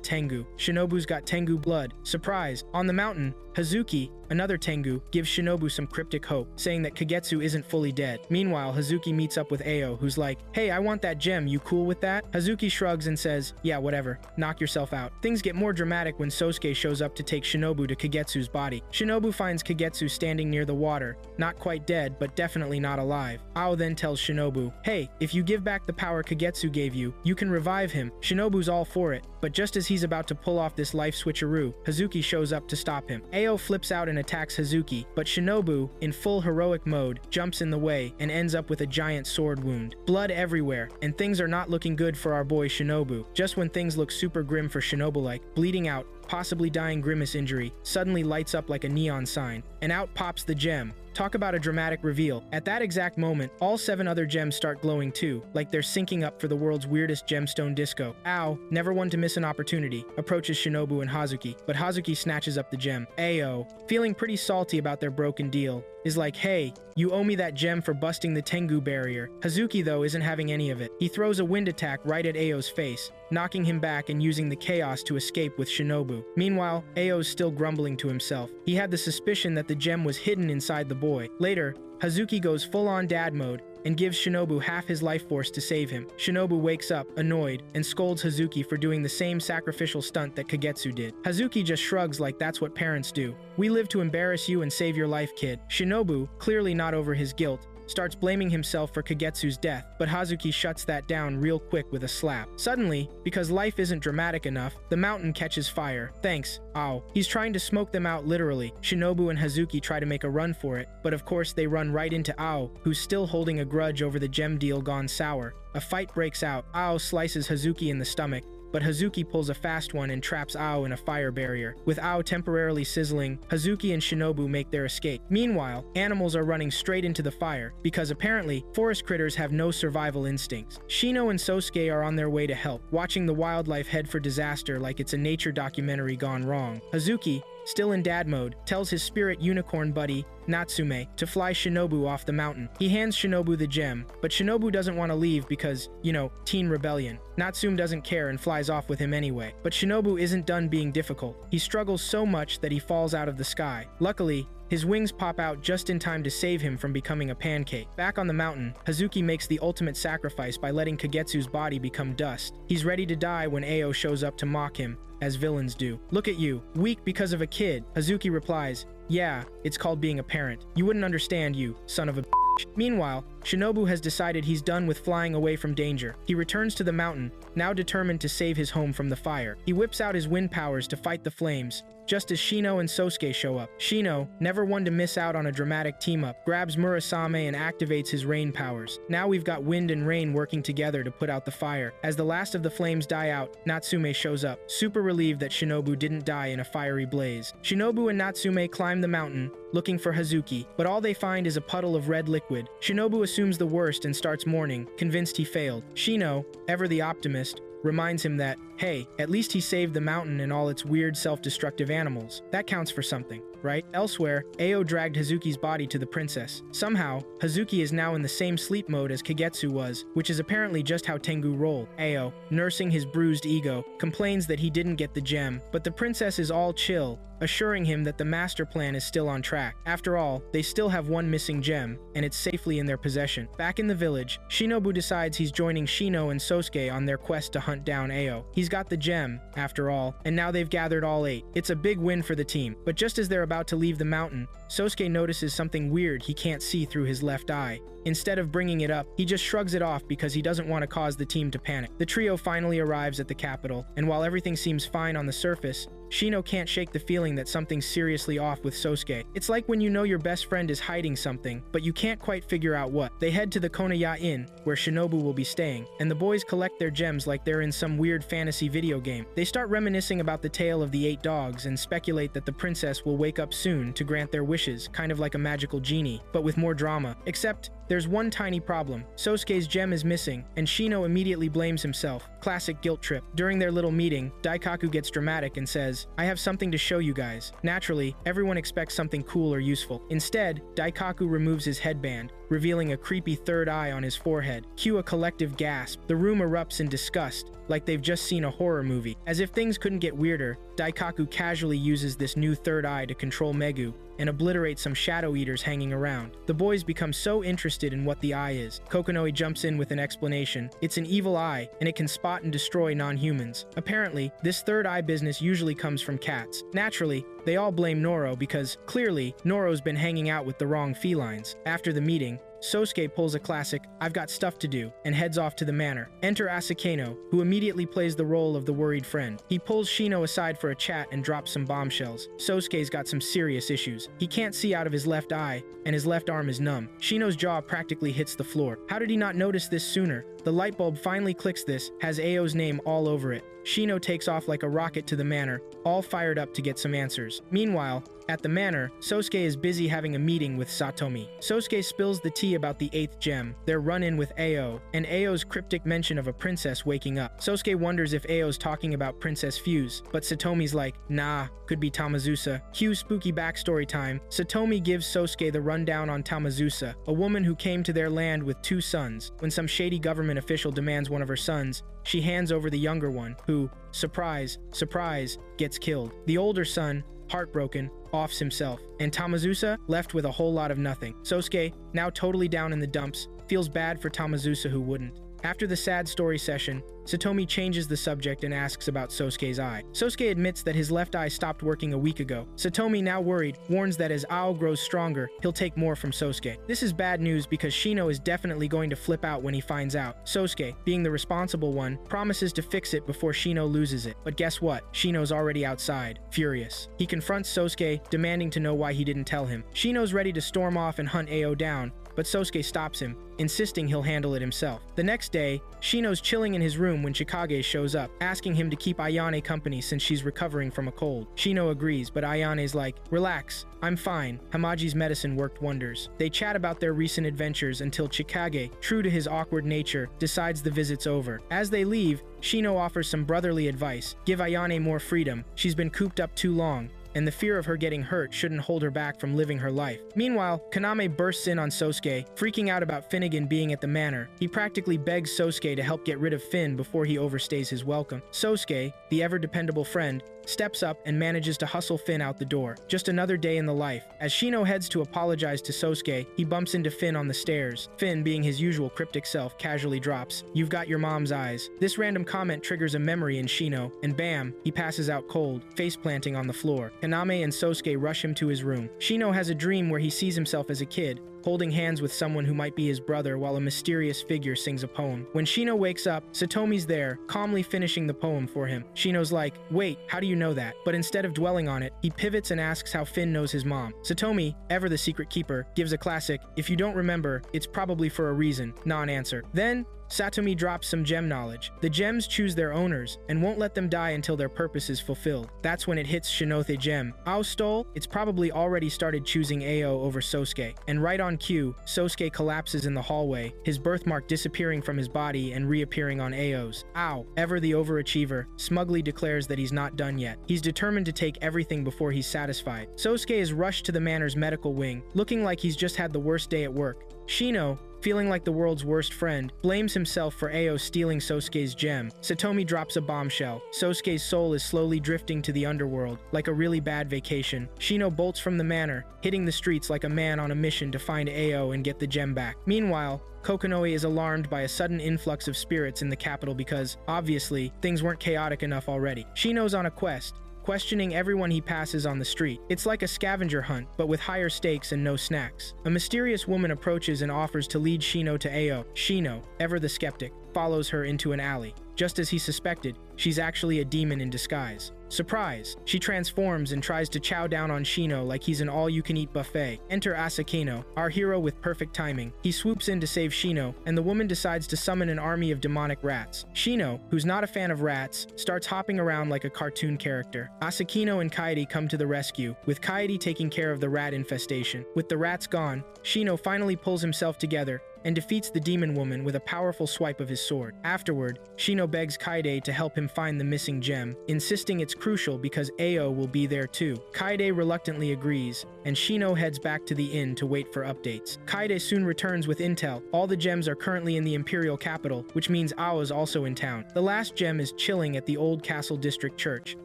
Tengu. Shinobu's got Tengu blood. Surprise! On the mountain, Hazuki, another Tengu, gives Shinobu some cryptic hope, saying that Kagetsu isn't fully dead. Meanwhile, Hazuki meets up with Ao, who's like, "Hey, I want that gem, you cool with that?" Hazuki shrugs and says, "Yeah, whatever. Knock yourself out." Things get more dramatic when Sosuke shows up to take Shinobu to Kagetsu's body. Shinobu finds Kagetsu standing near the water, not quite dead, but definitely not alive. Ao then tells Shinobu, "Hey, if you give back the power Kagetsu gave you, you can revive him." Shinobu's all for it, but just as he's about to pull off this life switcheroo, Hazuki shows up to stop him. Ao flips out and attacks Hazuki, but Shinobu, in full heroic mode, jumps in the way and ends up with a giant sword wound. Blood everywhere, and things are not looking good for our boy Shinobu. Just when things look super grim for Shinobu, like bleeding out, possibly dying grimace injury, suddenly lights up like a neon sign, and out pops the gem. Talk about a dramatic reveal. At that exact moment, all 7 other gems start glowing too, like they're syncing up for the world's weirdest gemstone disco. Ao, never one to miss an opportunity, approaches Shinobu and Hazuki, but Hazuki snatches up the gem. Ao, feeling pretty salty about their broken deal, is like, "Hey, you owe me that gem for busting the Tengu barrier." Hazuki, though, isn't having any of it. He throws a wind attack right at Ao's face, knocking him back and using the chaos to escape with Shinobu. Meanwhile, Ao's still grumbling to himself. He had the suspicion that the gem was hidden inside the boy. Later, Hazuki goes full-on dad mode and gives Shinobu half his life force to save him. Shinobu wakes up, annoyed, and scolds Hazuki for doing the same sacrificial stunt that Kagetsu did. Hazuki just shrugs like that's what parents do. "We live to embarrass you and save your life, kid." Shinobu, clearly not over his guilt, starts blaming himself for Kagetsu's death, but Hazuki shuts that down real quick with a slap. Suddenly, because life isn't dramatic enough, the mountain catches fire. Thanks, Ao. He's trying to smoke them out literally. Shinobu and Hazuki try to make a run for it, but of course they run right into Ao, who's still holding a grudge over the gem deal gone sour. A fight breaks out. Ao slices Hazuki in the stomach, but Hazuki pulls a fast one and traps Ao in a fire barrier. With Ao temporarily sizzling, Hazuki and Shinobu make their escape. Meanwhile, animals are running straight into the fire, because apparently, forest critters have no survival instincts. Shino and Sosuke are on their way to help, watching the wildlife head for disaster like it's a nature documentary gone wrong. Hazuki, still in dad mode, tells his spirit unicorn buddy, Natsume, to fly Shinobu off the mountain. He hands Shinobu the gem, but Shinobu doesn't want to leave because, you know, teen rebellion. Natsume doesn't care and flies off with him anyway. But Shinobu isn't done being difficult. He struggles so much that he falls out of the sky. Luckily, His wings pop out just in time to save him from becoming a pancake. Back on the mountain, Hazuki makes the ultimate sacrifice by letting Kagetsu's body become dust. He's ready to die when Ao shows up to mock him, as villains do. "Look at you, weak because of a kid." Hazuki replies, "Yeah, it's called being a parent. You wouldn't understand, you son of a bitch." Meanwhile, Shinobu has decided he's done with flying away from danger. He returns to the mountain, now determined to save his home from the fire. He whips out his wind powers to fight the flames, just as Shino and Sosuke show up. Shino, never one to miss out on a dramatic team-up, grabs Murasame and activates his rain powers. Now we've got wind and rain working together to put out the fire. As the last of the flames die out, Natsume shows up, super relieved that Shinobu didn't die in a fiery blaze. Shinobu and Natsume climb the mountain, looking for Hazuki, but all they find is a puddle of red liquid. Shinobu assumes the worst and starts mourning, convinced he failed. Shino, ever the optimist, reminds him that, hey, at least he saved the mountain and all its weird self-destructive animals. That counts for something, right? Elsewhere, Ao dragged Hazuki's body to the princess. Somehow, Hazuki is now in the same sleep mode as Kagetsu was, which is apparently just how Tengu roll. Ao, nursing his bruised ego, complains that he didn't get the gem, but the princess is all chill, assuring him that the master plan is still on track. After all, they still have one missing gem, and it's safely in their possession. Back in the village, Shinobu decides he's joining Shino and Sosuke on their quest to hunt down Ao. He's got the gem, after all, and now they've gathered all 8. It's a big win for the team. But just as they're about to leave the mountain, Sosuke notices something weird he can't see through his left eye. Instead of bringing it up, he just shrugs it off because he doesn't want to cause the team to panic. The trio finally arrives at the capital, and while everything seems fine on the surface, Shino can't shake the feeling that something's seriously off with Sosuke. It's like when you know your best friend is hiding something, but you can't quite figure out what. They head to the Konaya Inn, where Shinobu will be staying, and the boys collect their gems like they're in some weird fantasy video game. They start reminiscing about the tale of the 8 dogs and speculate that the princess will wake up soon to grant their wishes, kind of like a magical genie, but with more drama. Except, there's one tiny problem. Sosuke's gem is missing, and Shino immediately blames himself. Classic guilt trip. During their little meeting, Daikaku gets dramatic and says, "I have something to show you guys." Naturally, everyone expects something cool or useful. Instead, Daikaku removes his headband, revealing a creepy third eye on his forehead. Cue a collective gasp. The room erupts in disgust, like they've just seen a horror movie. As if things couldn't get weirder, Daikaku casually uses this new third eye to control Megu and obliterate some shadow eaters hanging around. The boys become so interested in what the eye is. Kokonoe jumps in with an explanation. It's an evil eye, and it can spot and destroy non-humans. Apparently, this third eye business usually comes from cats. Naturally, they all blame Noro because, clearly, Noro's been hanging out with the wrong felines. After the meeting, Sosuke pulls a classic, "I've got stuff to do," and heads off to the manor. Enter Asakeno, who immediately plays the role of the worried friend. He pulls Shino aside for a chat and drops some bombshells. Sosuke's got some serious issues. He can't see out of his left eye, and his left arm is numb. Shino's jaw practically hits the floor. How did he not notice this sooner? The light bulb finally clicks. This has Ao's name all over it. Shino takes off like a rocket to the manor, all fired up to get some answers. Meanwhile, at the manor, Sosuke is busy having a meeting with Satomi. Sosuke spills the tea about the 8th gem, their run-in with Ao, and Ao's cryptic mention of a princess waking up. Sosuke wonders if Ao's talking about Princess Fuse, but Satomi's like, nah, could be Tamazusa. Cue spooky backstory time. Satomi gives Sosuke the rundown on Tamazusa, a woman who came to their land with 2 sons. When some shady government official demands one of her sons, she hands over the younger one, who, surprise, surprise, gets killed. The older son, heartbroken, offs himself, and Tamazusa left with a whole lot of nothing. Sosuke, now totally down in the dumps, feels bad for Tamazusa who wouldn't. After the sad story session, Satomi changes the subject and asks about Sosuke's eye. Sosuke admits that his left eye stopped working a week ago. Satomi, now worried, warns that as Ao grows stronger, he'll take more from Sosuke. This is bad news because Shino is definitely going to flip out when he finds out. Sosuke, being the responsible one, promises to fix it before Shino loses it. But guess what? Shino's already outside, furious. He confronts Sosuke, demanding to know why he didn't tell him. Shino's ready to storm off and hunt Ao down, but Sosuke stops him, insisting he'll handle it himself. The next day, Shino's chilling in his room when Chikage shows up, asking him to keep Ayane company since she's recovering from a cold. Shino agrees, but Ayane's like, "Relax, I'm fine. Hamaji's medicine worked wonders." They chat about their recent adventures until Chikage, true to his awkward nature, decides the visit's over. As they leave, Shino offers some brotherly advice. Give Ayane more freedom. She's been cooped up too long, and the fear of her getting hurt shouldn't hold her back from living her life. Meanwhile, Kaname bursts in on Sosuke, freaking out about Finnegan being at the manor. He practically begs Sosuke to help get rid of Finn before he overstays his welcome. Sosuke, the ever-dependable friend, steps up and manages to hustle Finn out the door. Just another day in the life. As Shino heads to apologize to Sosuke, he bumps into Finn on the stairs. Finn, being his usual cryptic self, casually drops, "You've got your mom's eyes." This random comment triggers a memory in Shino, and bam, he passes out cold, face planting on the floor. Kaname and Sosuke rush him to his room. Shino has a dream where he sees himself as a kid, holding hands with someone who might be his brother while a mysterious figure sings a poem. When Shino wakes up, Satomi's there, calmly finishing the poem for him. Shino's like, "Wait, how do you know that?" But instead of dwelling on it, he pivots and asks how Finn knows his mom. Satomi, ever the secret keeper, gives a classic, "If you don't remember, it's probably for a reason," non-answer. Then, Satomi drops some gem knowledge. The gems choose their owners and won't let them die until their purpose is fulfilled. That's when it hits Shinothe gem. Ao stole? It's probably already started choosing Ao over Sosuke. And right on cue, Sosuke collapses in the hallway, his birthmark disappearing from his body and reappearing on Ao's. Ao, ever the overachiever, smugly declares that he's not done yet. He's determined to take everything before he's satisfied. Sosuke is rushed to the manor's medical wing, looking like he's just had the worst day at work. Shino, feeling like the world's worst friend, blames himself for Ao stealing Sosuke's gem. Satomi drops a bombshell. Sosuke's soul is slowly drifting to the underworld, like a really bad vacation. Shino bolts from the manor, hitting the streets like a man on a mission to find Ao and get the gem back. Meanwhile, Kokonoe is alarmed by a sudden influx of spirits in the capital because, obviously, things weren't chaotic enough already. Shino's on a quest, questioning everyone he passes on the street. It's like a scavenger hunt, but with higher stakes and no snacks. A mysterious woman approaches and offers to lead Shino to Ao. Shino, ever the skeptic, follows her into an alley. Just as he suspected, she's actually a demon in disguise. Surprise! She transforms and tries to chow down on Shino like he's an all-you-can-eat buffet. Enter Asakeno, our hero with perfect timing. He swoops in to save Shino, and the woman decides to summon an army of demonic rats. Shino, who's not a fan of rats, starts hopping around like a cartoon character. Asakeno and Kaede come to the rescue, with Kaede taking care of the rat infestation. With the rats gone, Shino finally pulls himself together and defeats the demon woman with a powerful swipe of his sword. Afterward, Shino begs Kaede to help him find the missing gem, insisting it's crucial because Ao will be there too. Kaede reluctantly agrees, and Shino heads back to the inn to wait for updates. Kaede soon returns with intel. All the gems are currently in the imperial capital, which means Ao is also in town. The last gem is chilling at the old castle district church,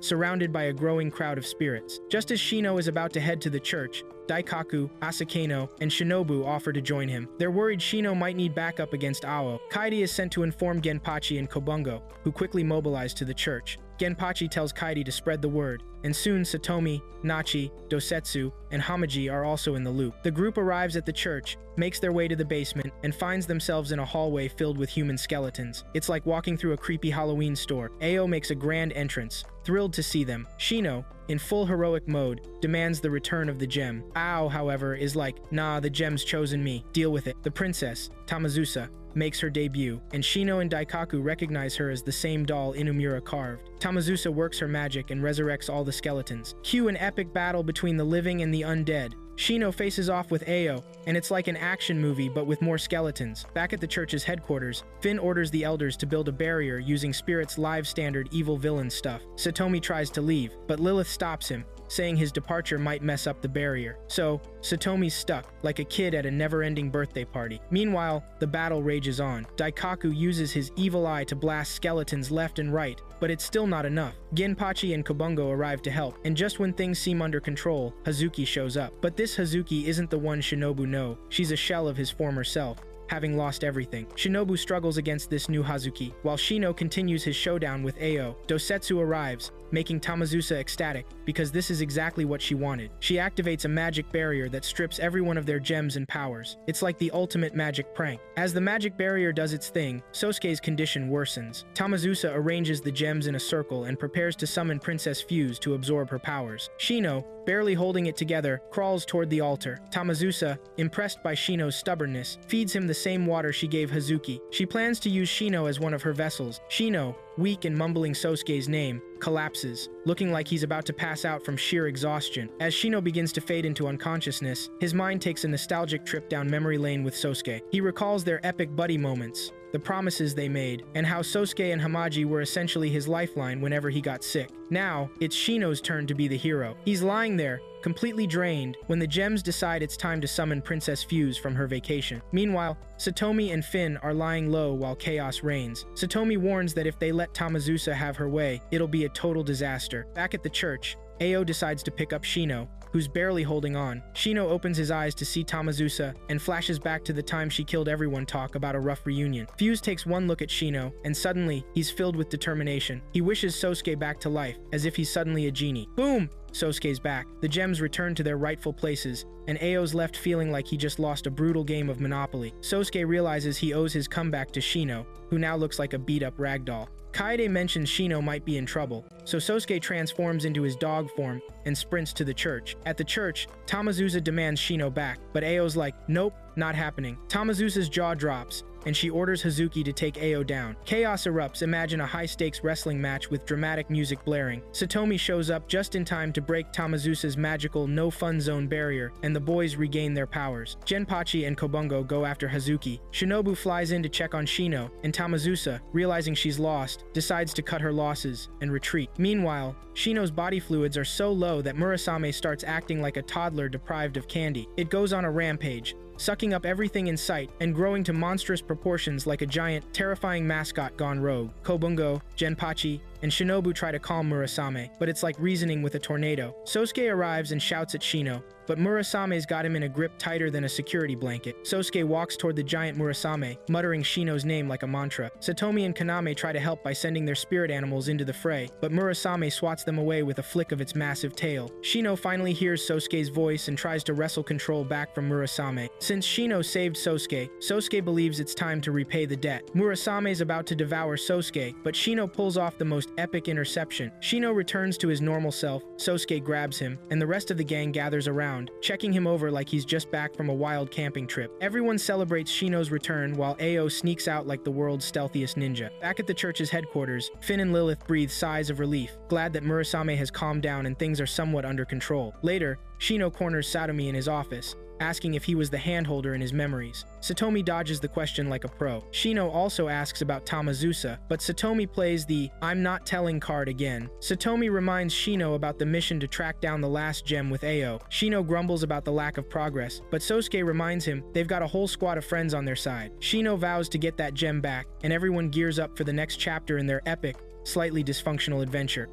surrounded by a growing crowd of spirits. Just as Shino is about to head to the church, Daikaku, Asakeno, and Shinobu offer to join him. They're worried Shino might need backup against Ao. Kaede is sent to inform Genpachi and Kobungo, who quickly mobilize to the church. Genpachi tells Kaede to spread the word, and soon Satomi, Nachi, Dosetsu, and Hamaji are also in the loop. The group arrives at the church, makes their way to the basement, and finds themselves in a hallway filled with human skeletons. It's like walking through a creepy Halloween store. Ao makes a grand entrance, thrilled to see them. Shino, in full heroic mode, demands the return of the gem. Ao, however, is like, "Nah, the gem's chosen me. Deal with it." The princess, Tamazusa, makes her debut, and Shino and Daikaku recognize her as the same doll Inumura carved. Tamazusa works her magic and resurrects all the skeletons. Cue an epic battle between the living and the undead. Shino faces off with Ao, and it's like an action movie but with more skeletons. Back at the church's headquarters, Finn orders the elders to build a barrier using Spirit's live standard evil villain stuff. Satomi tries to leave, but Lilith stops him, saying his departure might mess up the barrier. So, Satomi's stuck, like a kid at a never-ending birthday party. Meanwhile, the battle rages on. Daikaku uses his evil eye to blast skeletons left and right, but it's still not enough. Genpachi and Kobungo arrive to help, and just when things seem under control, Hazuki shows up. But this Hazuki isn't the one Shinobu knows. She's a shell of his former self, having lost everything. Shinobu struggles against this new Hazuki, while Shino continues his showdown with Ao. Dosetsu arrives, making Tamazusa ecstatic, because this is exactly what she wanted. She activates a magic barrier that strips everyone of their gems and powers. It's like the ultimate magic prank. As the magic barrier does its thing, Sosuke's condition worsens. Tamazusa arranges the gems in a circle and prepares to summon Princess Fuse to absorb her powers. Shino, barely holding it together, crawls toward the altar. Tamazusa, impressed by Shino's stubbornness, feeds him the same water she gave Hazuki. She plans to use Shino as one of her vessels. Shino, weak and mumbling Sosuke's name, collapses, looking like he's about to pass out from sheer exhaustion. As Shino begins to fade into unconsciousness, his mind takes a nostalgic trip down memory lane with Sosuke. He recalls their epic buddy moments, the promises they made, and how Sosuke and Hamaji were essentially his lifeline whenever he got sick. Now, it's Shino's turn to be the hero. He's lying there, completely drained, when the gems decide it's time to summon Princess Fuse from her vacation. Meanwhile, Satomi and Finn are lying low while chaos reigns. Satomi warns that if they let Tamazusa have her way, it'll be a total disaster. Back at the church, Ao decides to pick up Shino, who's barely holding on. Shino opens his eyes to see Tamazusa and flashes back to the time she killed everyone talk about a rough reunion. Fuse takes one look at Shino, and suddenly, he's filled with determination. He wishes Sosuke back to life, as if he's suddenly a genie. Boom! Sosuke's back. The gems return to their rightful places, and Ao's left feeling like he just lost a brutal game of Monopoly. Sosuke realizes he owes his comeback to Shino, who now looks like a beat-up ragdoll. Kaede mentions Shino might be in trouble, so Sosuke transforms into his dog form and sprints to the church. At the church, Tamazusa demands Shino back, but Ao's like, nope, not happening. Tamazusa's jaw drops, and she orders Hazuki to take Ao down. Chaos erupts. Imagine a high-stakes wrestling match with dramatic music blaring. Satomi shows up just in time to break Tamazusa's magical no-fun zone barrier, and the boys regain their powers. Genpachi and Kobungo go after Hazuki. Shinobu flies in to check on Shino, and Tamazusa, realizing she's lost, decides to cut her losses and retreat. Meanwhile, Shino's body fluids are so low that Murasame starts acting like a toddler deprived of candy. It goes on a rampage, sucking up everything in sight and growing to monstrous proportions like a giant, terrifying mascot gone rogue. Kobungo, Genpachi, and Shinobu try to calm Murasame, but it's like reasoning with a tornado. Sosuke arrives and shouts at Shino, but Murasame's got him in a grip tighter than a security blanket. Sosuke walks toward the giant Murasame, muttering Shino's name like a mantra. Satomi and Kaname try to help by sending their spirit animals into the fray, but Murasame swats them away with a flick of its massive tail. Shino finally hears Sosuke's voice and tries to wrestle control back from Murasame. Since Shino saved Sosuke, Sosuke believes it's time to repay the debt. Murasame's about to devour Sosuke, but Shino pulls off the most epic interception. Shino returns to his normal self, Sosuke grabs him, and the rest of the gang gathers around, checking him over like he's just back from a wild camping trip. Everyone celebrates Shino's return while Ao sneaks out like the world's stealthiest ninja. Back at the church's headquarters, Finn and Lilith breathe sighs of relief, glad that Murasame has calmed down and things are somewhat under control. Later, Shino corners Satomi in his office, asking if he was the handholder in his memories. Satomi dodges the question like a pro. Shino also asks about Tamazusa, but Satomi plays the "I'm not telling" card again. Satomi reminds Shino about the mission to track down the last gem with Ao. Shino grumbles about the lack of progress, but Sosuke reminds him they've got a whole squad of friends on their side. Shino vows to get that gem back, and everyone gears up for the next chapter in their epic, slightly dysfunctional adventure.